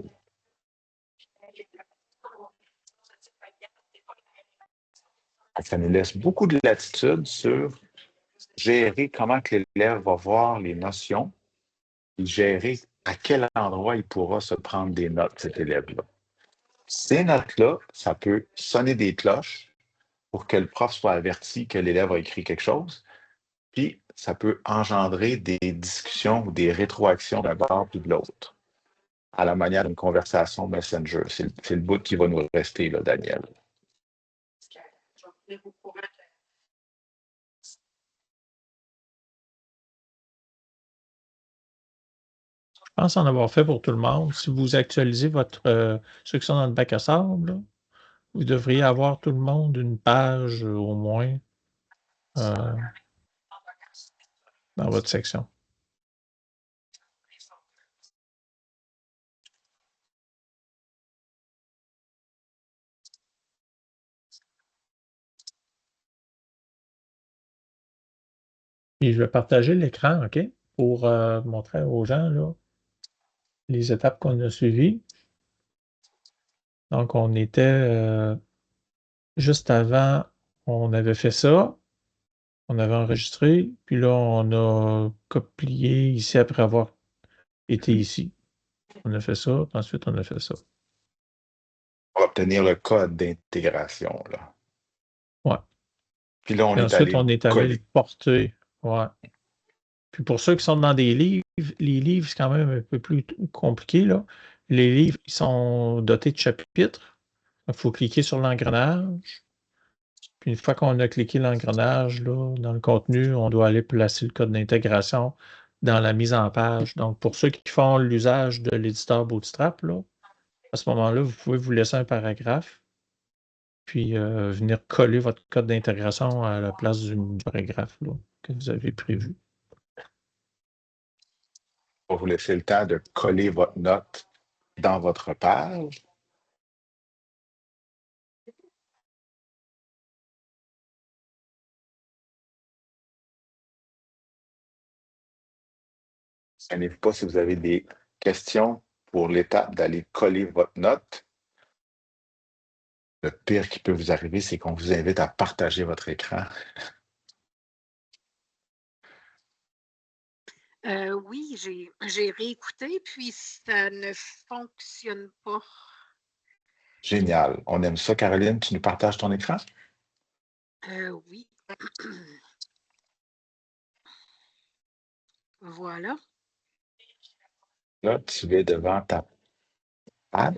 Ça nous laisse beaucoup de latitude sur gérer comment que l'élève va voir les notions et gérer à quel endroit il pourra se prendre des notes, cet élève-là. Ces notes-là, ça peut sonner des cloches pour que le prof soit averti que l'élève a écrit quelque chose, puis ça peut engendrer des discussions ou des rétroactions d'un bord puis de l'autre, à la manière d'une conversation Messenger. C'est le bout qui va nous rester, là, Daniel. Je pense en avoir fait pour tout le monde. Si vous actualisez ceux qui sont dans le bac à sable, là, vous devriez avoir tout le monde une page au moins dans votre section. Et je vais partager l'écran, OK, pour montrer aux gens là, les étapes qu'on a suivies. Donc, on était juste avant, on avait fait ça, on avait enregistré, puis là, on a copié ici après avoir été ici. On a fait ça, puis ensuite on a fait ça. Pour obtenir le code d'intégration, là. Ouais. Puis là, on Puis est ensuite, allé on est allé le coller. porter. Ouais. Puis pour ceux qui sont dans des livres, les livres, c'est quand même un peu plus compliqué, là. Les livres, ils sont dotés de chapitres. Il faut cliquer sur l'engrenage. Puis une fois qu'on a cliqué l'engrenage, là, dans le contenu, on doit aller placer le code d'intégration dans la mise en page. Donc, pour ceux qui font l'usage de l'éditeur Bootstrap, là, à ce moment-là, vous pouvez vous laisser un paragraphe, puis venir coller votre code d'intégration à la place du paragraphe là, que vous avez prévu. Pour vous laisser le temps de coller votre note dans votre page. Je ne sais pas si vous avez des questions pour l'étape d'aller coller votre note. Le pire qui peut vous arriver, c'est qu'on vous invite à partager votre écran. Oui, j'ai réécouté, puis ça ne fonctionne pas. Génial. On aime ça. Caroline, tu nous partages ton écran? Oui. Voilà. Là, tu es devant ta page.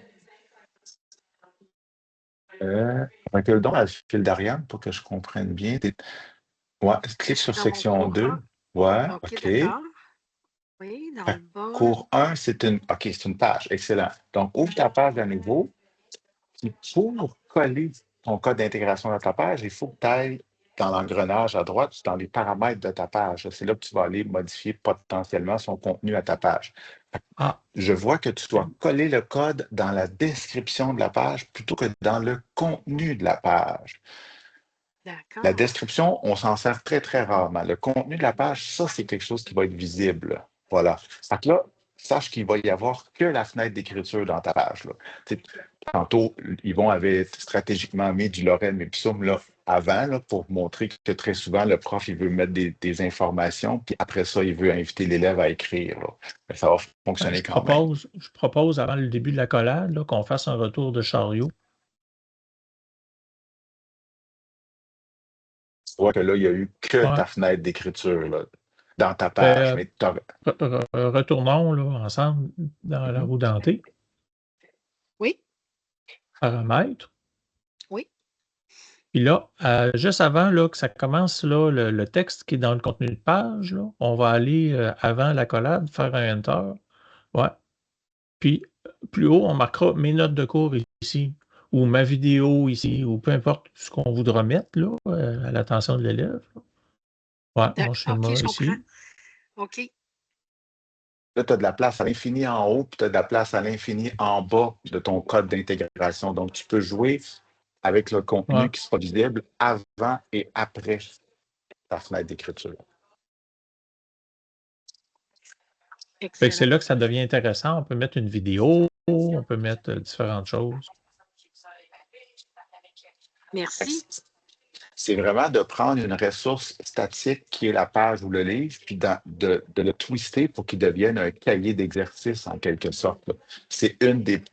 Recule donc à le fil d'Ariane pour que je comprenne bien. Ouais, clique sur Dans mon section cours 2. 1. Ouais, OK, OK. d'accord. Oui, dans le bas. Cours 1, c'est une page. Excellent. Donc, ouvre ta page à nouveau. Puis pour coller ton code d'intégration dans ta page, il faut que tu ailles dans l'engrenage à droite, dans les paramètres de ta page. C'est là que tu vas aller modifier potentiellement son contenu à ta page. Ah, Je vois que tu dois coller le code dans la description de la page plutôt que dans le contenu de la page. La D'accord. description, on s'en sert très, très rarement. Le contenu de la page, ça, c'est quelque chose qui va être visible. Voilà. Fait que là, sache qu'il va y avoir que la fenêtre d'écriture dans ta page, là. Tantôt, Yvon avait stratégiquement mis du Lorem Ipsum là, avant là, pour montrer que très souvent, le prof, il veut mettre des informations, puis après ça, il veut inviter l'élève à écrire, là. Mais ça va fonctionner quand même. je propose avant le début de l'accolade là, qu'on fasse un retour de chariot. Tu vois que là, il n'y a eu que Ouais. ta fenêtre d'écriture là, dans ta page. Mais retournons là, ensemble dans la roue dentée. Oui. Paramètres. Oui. Puis là, juste avant là, que ça commence, là, le texte qui est dans le contenu de page, là, on va aller avant l'accolade, faire un Enter. Ouais. Puis plus haut, on marquera mes notes de cours ici, ou ma vidéo ici, ou peu importe ce qu'on voudra mettre là, à l'attention de l'élève. Ouais, mon schéma OK, je ici. comprends. OK. Là, tu as de la place à l'infini en haut, puis tu as de la place à l'infini en bas de ton code d'intégration. Donc, tu peux jouer avec le contenu qui sera visible avant et après ta fenêtre d'écriture. Fait que c'est là que ça devient intéressant. On peut mettre une vidéo, on peut mettre différentes choses. Merci. C'est vraiment de prendre une ressource statique qui est la page ou le livre, puis de le twister pour qu'il devienne un cahier d'exercice en quelque sorte. C'est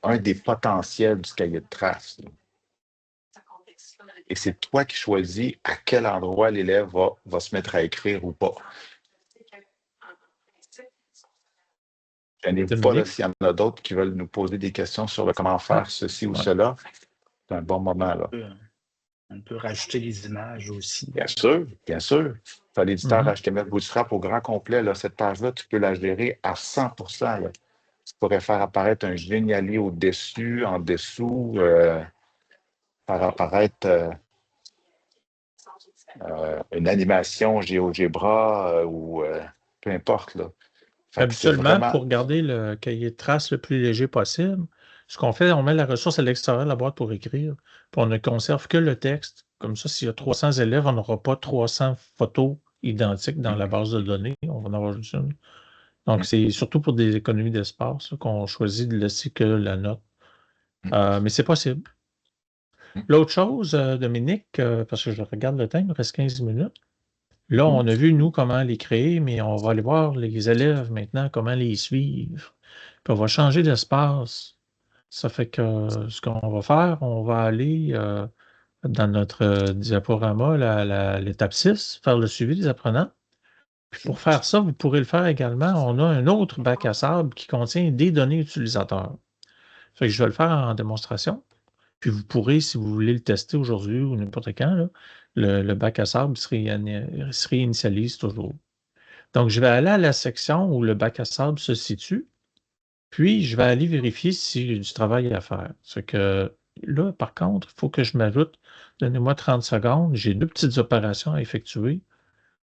un des potentiels du cahier de traces. Là. Et c'est toi qui choisis à quel endroit l'élève va se mettre à écrire ou pas. Je n'ai pas là s'il y en a d'autres qui veulent nous poser des questions sur comment faire ceci ou cela. C'est un bon moment là. On peut rajouter les images aussi. Bien sûr, bien sûr. Tu as l'éditeur HTML Bootstrap au grand complet. Là, cette page-là, tu peux la gérer à 100%. Là. Tu pourrais faire apparaître un géniali au-dessus, en dessous, faire apparaître une animation GeoGebra ou peu importe. Là. Habituellement, vraiment... pour garder le cahier de traces le plus léger possible, ce qu'on fait, on met la ressource à l'extérieur de la boîte pour écrire, puis on ne conserve que le texte. Comme ça, s'il y a 300 élèves, on n'aura pas 300 photos identiques dans la base de données. On va en avoir juste une. Donc, c'est surtout pour des économies d'espace qu'on choisit de laisser que la note. Mais c'est possible. L'autre chose, Dominique, parce que je regarde le temps, il me reste 15 minutes. Là, on a vu, nous, comment les créer, mais on va aller voir les élèves maintenant, comment les suivre. Puis on va changer d'espace. Ça fait que ce qu'on va faire, on va aller dans notre diaporama, l'étape 6, faire le suivi des apprenants. Puis pour faire ça, vous pourrez le faire également. On a un autre bac à sable qui contient des données utilisateurs. Fait que je vais le faire en démonstration. Puis vous pourrez, si vous voulez le tester aujourd'hui ou n'importe quand, là, le bac à sable se réinitialise toujours. Donc, je vais aller à la section où le bac à sable se situe, puis je vais aller vérifier si j'ai du travail à faire. C'est que là, par contre, il faut que je m'ajoute, donnez-moi 30 secondes, j'ai 2 petites opérations à effectuer,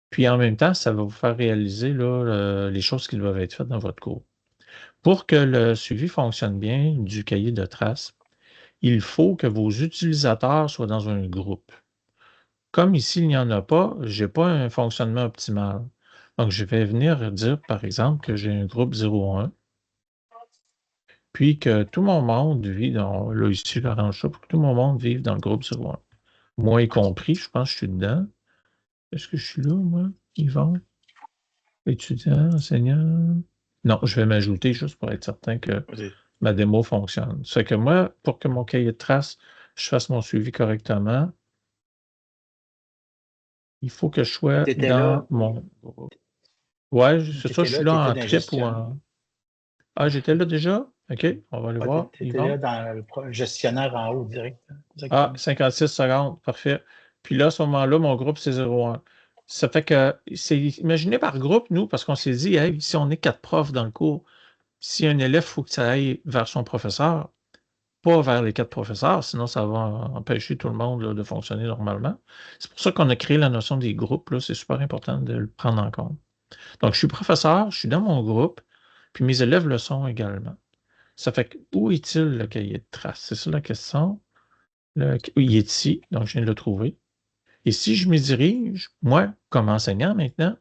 puis en même temps, ça va vous faire réaliser là, les choses qui doivent être faites dans votre cours. Pour que le suivi fonctionne bien du cahier de traces, il faut que vos utilisateurs soient dans un groupe. Comme ici, il n'y en a pas, je n'ai pas un fonctionnement optimal. Donc, je vais venir dire, par exemple, que j'ai un groupe 01, puis que tout mon monde vit dans, là, ici, j'arrange ça pour que tout mon monde vive dans le groupe 01. Moi y compris, je pense que je suis dedans. Est-ce que je suis là, moi? Yvon? Étudiant, enseignant? Non, je vais m'ajouter juste pour être certain que ma démo fonctionne. Ça fait que moi, pour que mon cahier de traces, je fasse mon suivi correctement, il faut que je sois T'étais dans là. mon... Ouais, c'est ça, je suis là en t'étais dans clip ou en... Ah, j'étais là déjà? OK, on va aller voir. Tu étais là dans le gestionnaire en haut direct. Ah, 56 secondes, parfait. Puis là, à ce moment-là, mon groupe, c'est 01. Ça fait que c'est imaginé par groupe, nous, parce qu'on s'est dit, hey, si on est 4 profs dans le cours, si un élève, il faut que ça aille vers son professeur, pas vers les 4 professeurs, sinon ça va empêcher tout le monde là, de fonctionner normalement. C'est pour ça qu'on a créé la notion des groupes. Là, c'est super important de le prendre en compte. Donc, je suis professeur, je suis dans mon groupe, puis mes élèves le sont également. Ça fait que, où est-il le cahier de traces? C'est ça la question. Il est ici, donc je viens de le trouver. Et si je me dirige, moi, comme enseignant maintenant,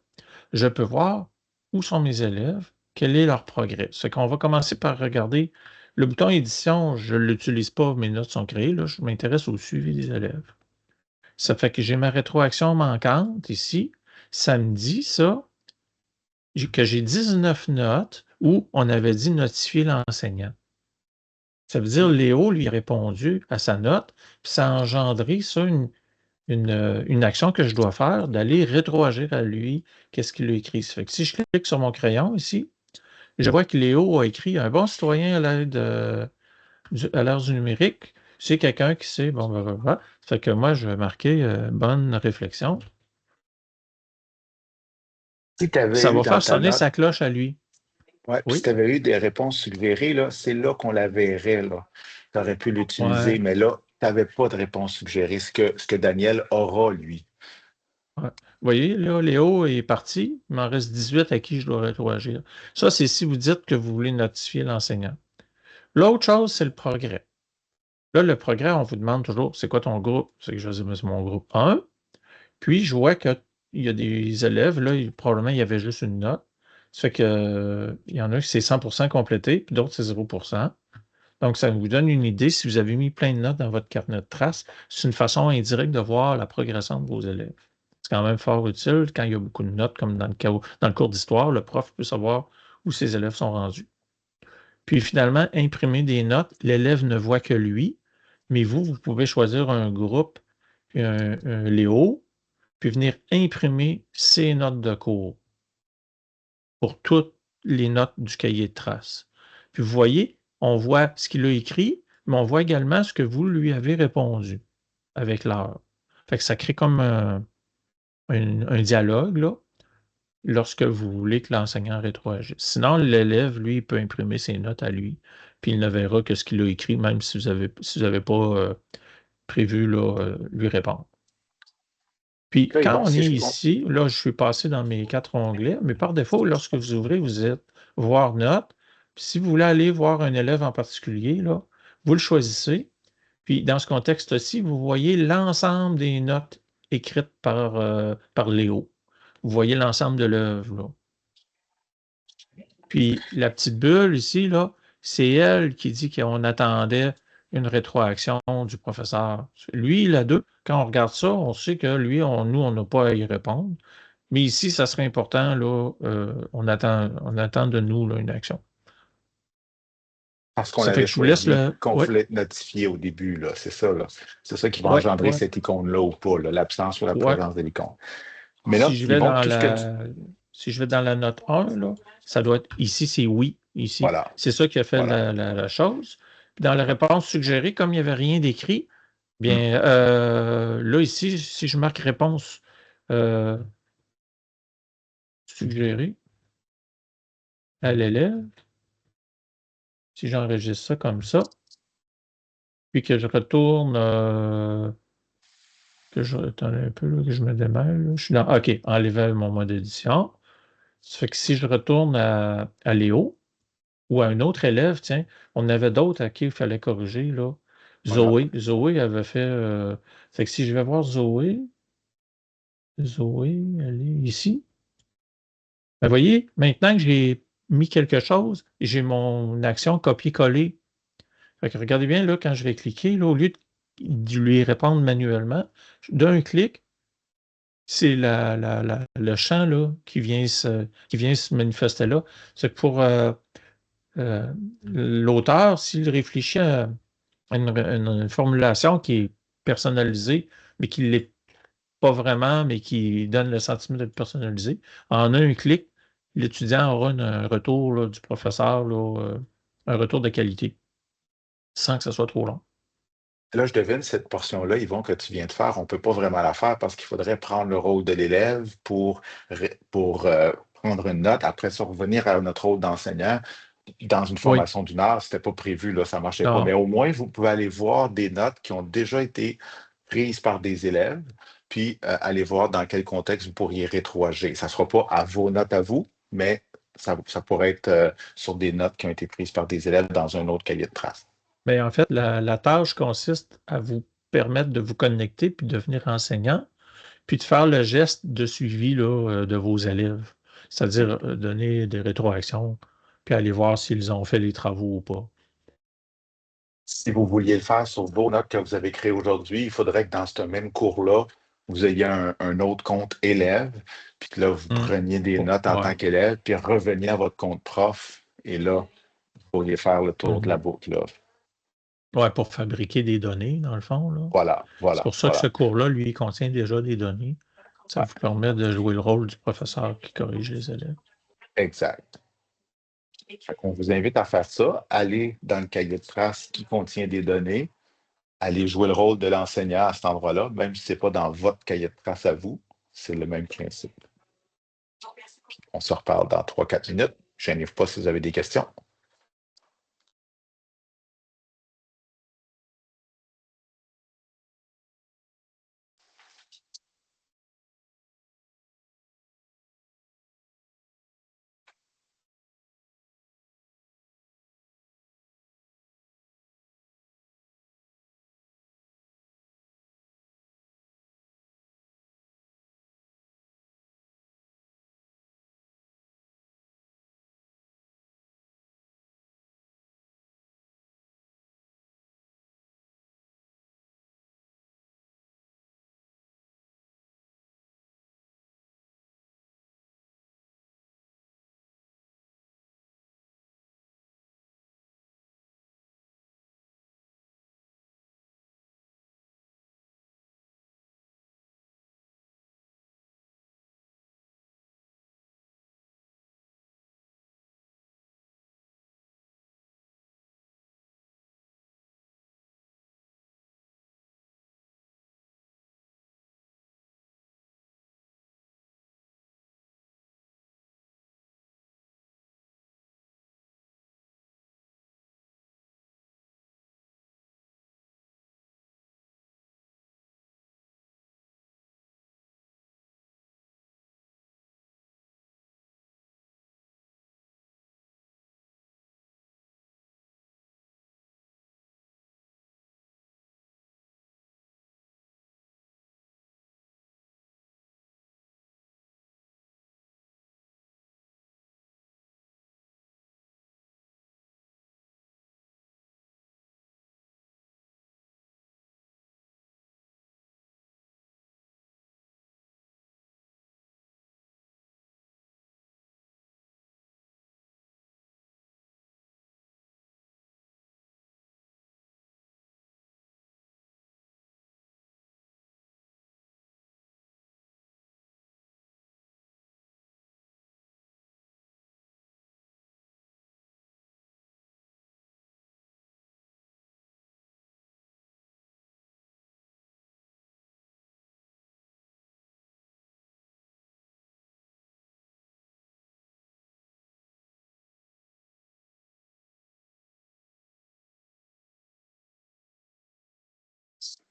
je peux voir où sont mes élèves, quel est leur progrès. Ça fait qu'on va commencer par regarder le bouton édition, je ne l'utilise pas, mes notes sont créées, là, je m'intéresse au suivi des élèves. Ça fait que j'ai ma rétroaction manquante ici. Ça me dit ça, que j'ai 19 notes où on avait dit notifier l'enseignant. Ça veut dire Léo lui a répondu à sa note, puis ça a engendré ça une action que je dois faire, d'aller rétroagir à lui qu'est-ce qu'il a écrit. Ça fait que si je clique sur mon crayon ici, je vois que Léo a écrit un bon citoyen à l'ère du numérique. C'est quelqu'un qui sait, bon, Ça fait que moi, je vais marquer bonne réflexion. Ça va faire sonner sa cloche à lui. Ouais, oui. Si tu avais eu des réponses suggérées, là, c'est là qu'on la verrait. Tu aurais pu l'utiliser, mais là, tu n'avais pas de réponse suggérée, ce que Daniel aura, lui. Ouais. Vous voyez, là, Léo est parti. Il m'en reste 18 à qui je dois rétroagir. Ça, c'est si vous dites que vous voulez notifier l'enseignant. L'autre chose, c'est le progrès. Là, le progrès, on vous demande toujours, c'est quoi ton groupe? C'est que je vais dire, c'est mon groupe 1. Puis, je vois qu'il y a des élèves, là, probablement, il y avait juste une note. Ça fait que, il y en a qui c'est 100% complété, puis d'autres, c'est 0%. Donc, ça vous donne une idée, si vous avez mis plein de notes dans votre carnet de traces, c'est une façon indirecte de voir la progression de vos élèves. C'est quand même fort utile quand il y a beaucoup de notes, comme dans le cours d'histoire, le prof peut savoir où ses élèves sont rendus. Puis finalement, imprimer des notes, l'élève ne voit que lui, mais vous pouvez choisir un groupe, un Léo, puis venir imprimer ses notes de cours pour toutes les notes du cahier de traces. Puis vous voyez, on voit ce qu'il a écrit, mais on voit également ce que vous lui avez répondu avec l'heure. Fait que ça crée comme un dialogue, là, lorsque vous voulez que l'enseignant rétroagisse. Sinon, l'élève, lui, il peut imprimer ses notes à lui, puis il ne verra que ce qu'il a écrit, même si vous n'avez pas prévu là, lui répondre. Puis, quand on est ici, là, je suis passé dans mes 4 onglets, mais par défaut, lorsque vous ouvrez, vous êtes voir notes. Puis, si vous voulez aller voir un élève en particulier, là, vous le choisissez. Puis, dans ce contexte-ci, vous voyez l'ensemble des notes écrites par Léo. Vous voyez l'ensemble de l'œuvre, là. Puis, la petite bulle ici, là, c'est elle qui dit qu'on attendait une rétroaction du professeur. Lui, il a 2. Quand on regarde ça, on sait que lui, nous, on n'a pas à y répondre. Mais ici, ça serait important, là, on attend de nous là, une action. Parce qu'on Ça fait avait que je vous laisse choisi le. qu'on Oui, voulait être notifié au début, là. C'est ça, là. C'est ça qui va ouais, engendrer ouais, cette icône-là ou pas, là, l'absence ou la ouais. présence de l'icône. Mais là, Si je vais Yvon, dans tout ce que tu... la, si je vais dans la note 1, là, ça doit être ici, c'est oui, ici. Voilà, C'est ça qui a fait voilà. la chose. Puis dans la réponse suggérée, comme il n'y avait rien d'écrit, bien, là, ici, si je marque réponse euh, suggérée à l'élève, si j'enregistre ça comme ça, puis que je retourne, attendez un peu, là, que je me démêle, là. Je suis dans, OK, enlever mon mode édition. Ça fait que si je retourne à Léo, ou à un autre élève, tiens, on avait d'autres à qui il fallait corriger, là. Voilà. Zoé avait fait. Fait que si je vais voir Zoé, elle est ici. Ben, voyez, maintenant que j'ai mis quelque chose, j'ai mon action copier-coller. Fait que regardez bien, là, quand je vais cliquer, là, au lieu de lui répondre manuellement, d'un clic, c'est le champ là, qui vient se manifester là. C'est que pour l'auteur, s'il réfléchit à une formulation qui est personnalisée, mais qui ne l'est pas vraiment, mais qui donne le sentiment d'être personnalisé. En un clic, l'étudiant aura un retour là, du professeur, là, un retour de qualité, sans que ce soit trop long. Là, je devine cette portion-là, Yvon, que tu viens de faire, on ne peut pas vraiment la faire parce qu'il faudrait prendre le rôle de l'élève pour prendre une note, après ça, revenir à notre rôle d'enseignant. Dans une Oui, formation d'une heure, ce n'était pas prévu, là, ça ne marchait pas. Mais non. au moins, vous pouvez aller voir des notes qui ont déjà été prises par des élèves, puis aller voir dans quel contexte vous pourriez rétroager. Ça ne sera pas à vos notes à vous, mais ça pourrait être sur des notes qui ont été prises par des élèves dans un autre cahier de traces. Mais en fait, la tâche consiste à vous permettre de vous connecter puis de devenir enseignant, puis de faire le geste de suivi là, de vos élèves, c'est-à-dire donner des rétroactions, puis aller voir s'ils ont fait les travaux ou pas. Si vous vouliez le faire sur vos notes que vous avez créées aujourd'hui, il faudrait que dans ce même cours-là, vous ayez un autre compte élève, puis que là, vous preniez des notes en tant Ouais. qu'élève, puis reveniez à votre compte prof, et là, vous pourriez faire le tour de la boucle, là. Ouais, pour fabriquer des données, dans le fond, là. Voilà, C'est voilà, pour ça que ce voilà. cours-là, lui, contient déjà des données. Ça Ouais, vous permet de jouer le rôle du professeur qui corrige les élèves. exact. On vous invite à faire ça. Allez dans le cahier de traces qui contient des données. Allez jouer le rôle de l'enseignant à cet endroit-là, même si ce n'est pas dans votre cahier de traces à vous. C'est le même principe. On se reparle dans 3-4 minutes. Je n'arrive pas si vous avez des questions.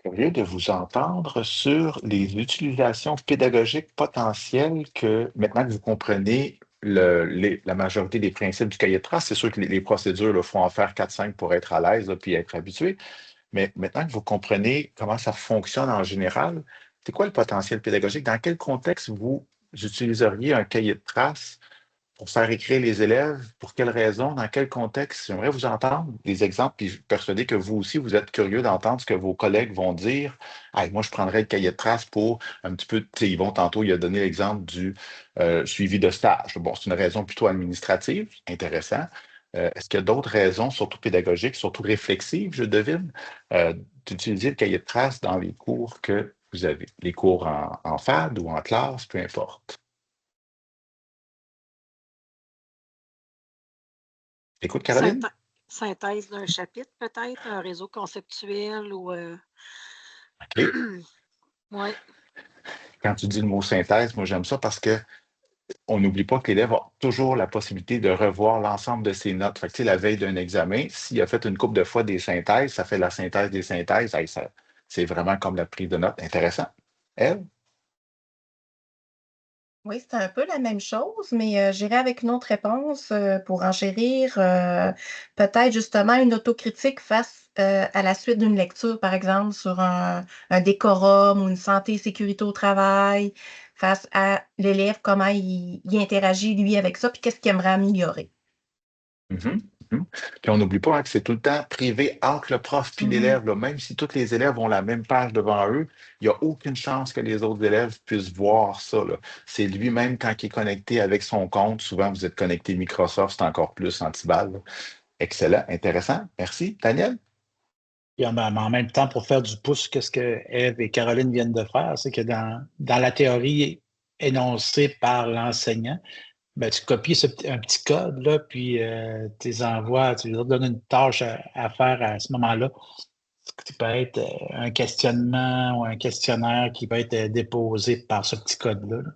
Curieux de vous entendre sur les utilisations pédagogiques potentielles que, maintenant que vous comprenez la majorité des principes du cahier de trace, c'est sûr que les procédures, il faut en faire 4-5 pour être à l'aise, là, puis être habitué. Mais maintenant que vous comprenez comment ça fonctionne en général, c'est quoi le potentiel pédagogique? Dans quel contexte vous utiliseriez un cahier de traces pour faire écrire les élèves? Pour quelles raisons? Dans quel contexte? J'aimerais vous entendre des exemples, puis je suis persuadé que vous aussi, vous êtes curieux d'entendre ce que vos collègues vont dire. Hey, moi, je prendrais le cahier de traces pour un petit peu, tu sais, Yvon, tantôt, il a donné l'exemple du suivi de stage. Bon, c'est une raison plutôt administrative, intéressant. Est-ce qu'il y a d'autres raisons, surtout pédagogiques, surtout réflexives, je devine, d'utiliser le cahier de traces dans les cours que vous avez? Les cours en FAD ou en classe, peu importe. Écoute, Caroline? Synthèse d'un chapitre, peut-être, un réseau conceptuel ou. OK. Oui. Quand tu dis le mot synthèse, moi j'aime ça parce que on n'oublie pas que l'élève a toujours la possibilité de revoir l'ensemble de ses notes. Fait que, tu sais, la veille d'un examen, s'il a fait une couple de fois des synthèses, ça fait la synthèse des synthèses. Hey, c'est vraiment comme la prise de notes. Intéressant. Elle? Oui, c'est un peu la même chose, mais j'irai avec une autre réponse pour enchérir peut-être justement une autocritique face à la suite d'une lecture, par exemple, sur un décorum ou une santé et sécurité au travail, face à l'élève, comment il interagit, lui, avec ça, puis qu'est-ce qu'il aimerait améliorer. Mhm, mhm. Puis on n'oublie pas, hein, que c'est tout le temps privé entre le prof et l'élève, là. Même si tous les élèves ont la même page devant eux, il n'y a aucune chance que les autres élèves puissent voir ça, là. C'est lui-même quand il est connecté avec son compte. Souvent, vous êtes connecté Microsoft, c'est encore plus anti-balle, là. Excellent, intéressant. Merci. Daniel? Et en même temps, pour faire du pouce, qu'est-ce que Ève et Caroline viennent de faire, c'est que dans la théorie énoncée par l'enseignant, ben, tu copies un petit code, là, puis tu les envoies, tu leur donnes une tâche à faire à ce moment-là. Ça peut être un questionnement ou un questionnaire qui peut être déposé par ce petit code-là, là.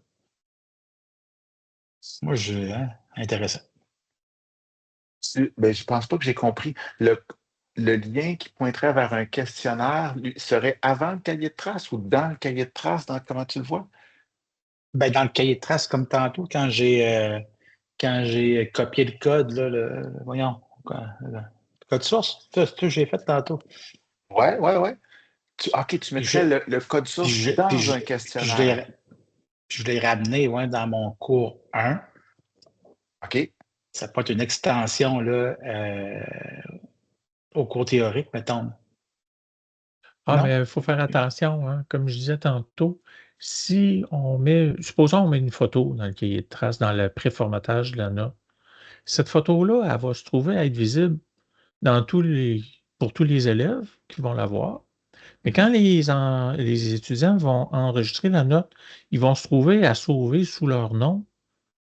Moi, intéressant. Ben, je pense pas que j'ai compris. Le lien qui pointerait vers un questionnaire serait avant le cahier de traces ou dans le cahier de traces, comment tu le vois? Ben, dans le cahier de traces, comme tantôt, quand j'ai copié le code, là, voyons, le code source, c'est ce que j'ai fait tantôt. Ouais. OK, tu mettrais le code source dans un questionnaire. Je l'ai ramené, ouais, dans mon cours 1. OK. Ça peut être une extension là, au cours théorique, mettons. Ah, Non? mais il faut faire attention, hein. Comme je disais tantôt, supposons on met une photo dans le cahier de traces, dans le préformatage de la note. Cette photo-là, elle va se trouver à être visible pour tous les élèves qui vont la voir. Mais quand les étudiants vont enregistrer la note, ils vont se trouver à sauver sous leur nom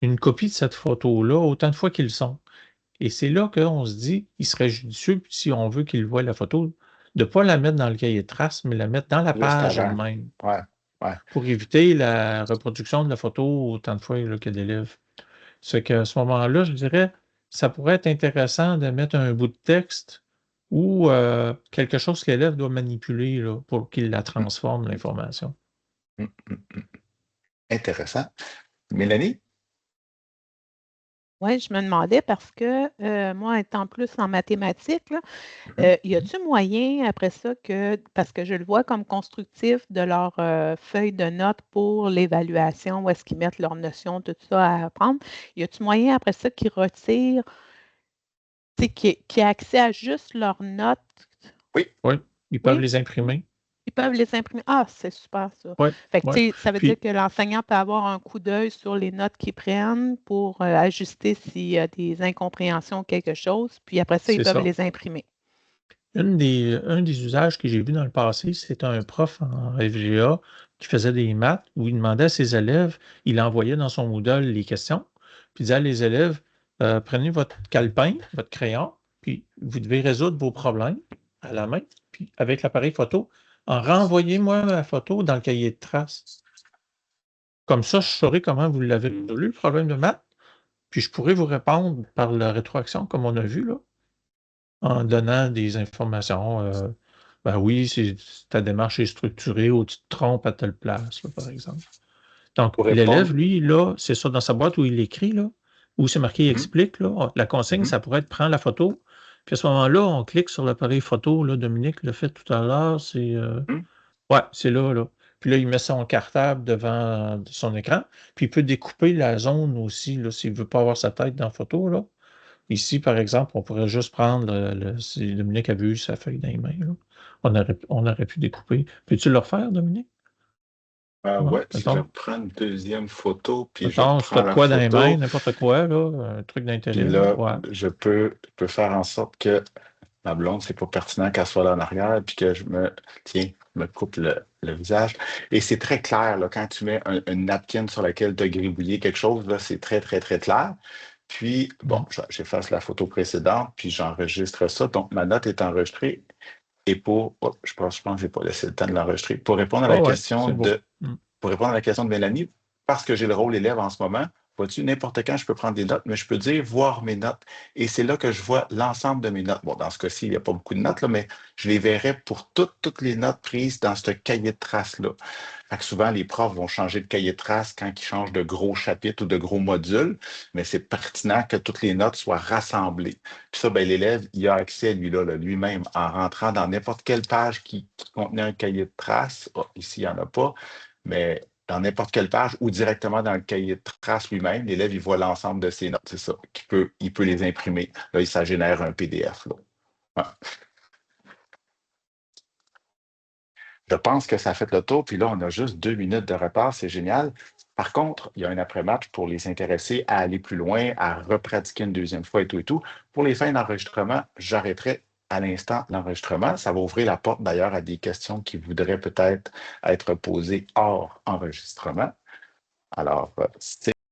une copie de cette photo-là autant de fois qu'ils le sont. Et c'est là qu'on se dit, il serait judicieux, si on veut qu'ils voient la photo, de ne pas la mettre dans le cahier de traces, mais la mettre dans la Juste page avant. elle-même, Ouais. pour éviter la reproduction de la photo autant de fois là, qu'il y a d'élèves. C'est qu'à ce moment-là, je dirais, ça pourrait être intéressant de mettre un bout de texte ou quelque chose que l'élève doit manipuler là, pour qu'il la transforme, l'information. Intéressant. Mélanie? Oui, je me demandais parce que moi, étant plus en mathématiques, là, y a-t-il moyen après ça parce que je le vois comme constructif de leur feuille de notes pour l'évaluation, où est-ce qu'ils mettent leurs notions, tout ça à apprendre, y a-t-il moyen après ça qu'ils retirent, qui ait accès à juste leurs notes? Oui, ils peuvent les imprimer. Ils peuvent les imprimer. Ah, c'est super ça. Oui, Fait que, ça veut dire que l'enseignant peut avoir un coup d'œil sur les notes qu'ils prennent pour ajuster s'il y a des incompréhensions ou quelque chose. Puis après ça, ils peuvent les imprimer. Un des usages que j'ai vu dans le passé, c'est un prof en FGA qui faisait des maths où il demandait à ses élèves, il envoyait dans son Moodle les questions, puis il disait à les élèves, prenez votre calepin, votre crayon, puis vous devez résoudre vos problèmes à la main, puis avec l'appareil photo, renvoyez-moi la photo dans le cahier de traces. Comme ça, je saurai comment vous l'avez résolu, le problème de maths, puis je pourrai vous répondre par la rétroaction, comme on a vu, là, en donnant des informations Ben oui, ta démarche est structurée ou tu te trompes à telle place, là, par exemple. Donc, Pour l'élève, répondre, lui, là, c'est ça, dans sa boîte où il écrit, là, où c'est marqué Mhm, explique, là, la consigne, mhm, ça pourrait être prends la photo. Puis à ce moment-là, on clique sur l'appareil photo, là, Dominique l'a fait tout à l'heure, mhm. ouais, c'est là, là. Puis là, il met son cartable devant son écran, puis il peut découper la zone aussi, là, s'il ne veut pas avoir sa tête dans la photo, là. Ici, par exemple, on pourrait juste prendre si Dominique avait eu sa feuille dans les mains, là. On aurait pu découper. Peux-tu le refaire, Dominique? Ouais, Ouais, si je mettons. prends une deuxième photo, puis je Mettons, si tu as reprends de la quoi dans les mains, photo, n'importe quoi, là, un truc puis d'intérim. là, Ouais. je peux faire en sorte que ma blonde, c'est pas pertinent qu'elle soit là en arrière, puis que me coupe le visage. Et c'est très clair, là, quand tu mets un napkin sur lequel tu as gribouillé quelque chose, là, c'est très, très, très clair. Puis, bon, j'efface la photo précédente, puis j'enregistre ça. Donc, ma note est enregistrée. Et je pense que j'ai pas laissé le temps de l'enregistrer. Oh, ouais, c'est beau. Pour répondre à la question de Mélanie, parce que j'ai le rôle élève en ce moment, vois-tu, n'importe quand, je peux prendre des notes, mais je peux dire voir mes notes. Et c'est là que je vois l'ensemble de mes notes. Bon, dans ce cas-ci, il n'y a pas beaucoup de notes, là, mais je les verrai pour toutes les notes prises dans ce cahier de traces-là. Fait que souvent, les profs vont changer de cahier de traces quand ils changent de gros chapitres ou de gros modules, mais c'est pertinent que toutes les notes soient rassemblées. Puis ça, ben, l'élève, il a accès, lui-là, lui-même, en rentrant dans n'importe quelle page qui contenait un cahier de traces. Oh, ici, il n'y en a pas, mais dans n'importe quelle page ou directement dans le cahier de traces lui-même, l'élève, il voit l'ensemble de ses notes. C'est ça. Il peut les imprimer. Là, ça génère un PDF. Là. Ouais. Je pense que ça a fait le tour, puis là, on a juste 2 minutes de retard, c'est génial. Par contre, il y a un après-match pour les intéresser à aller plus loin, à repratiquer une deuxième fois et tout et tout. Pour les fins d'enregistrement, j'arrêterai à l'instant l'enregistrement. Ça va ouvrir la porte d'ailleurs à des questions qui voudraient peut-être être posées hors enregistrement. Alors, c'est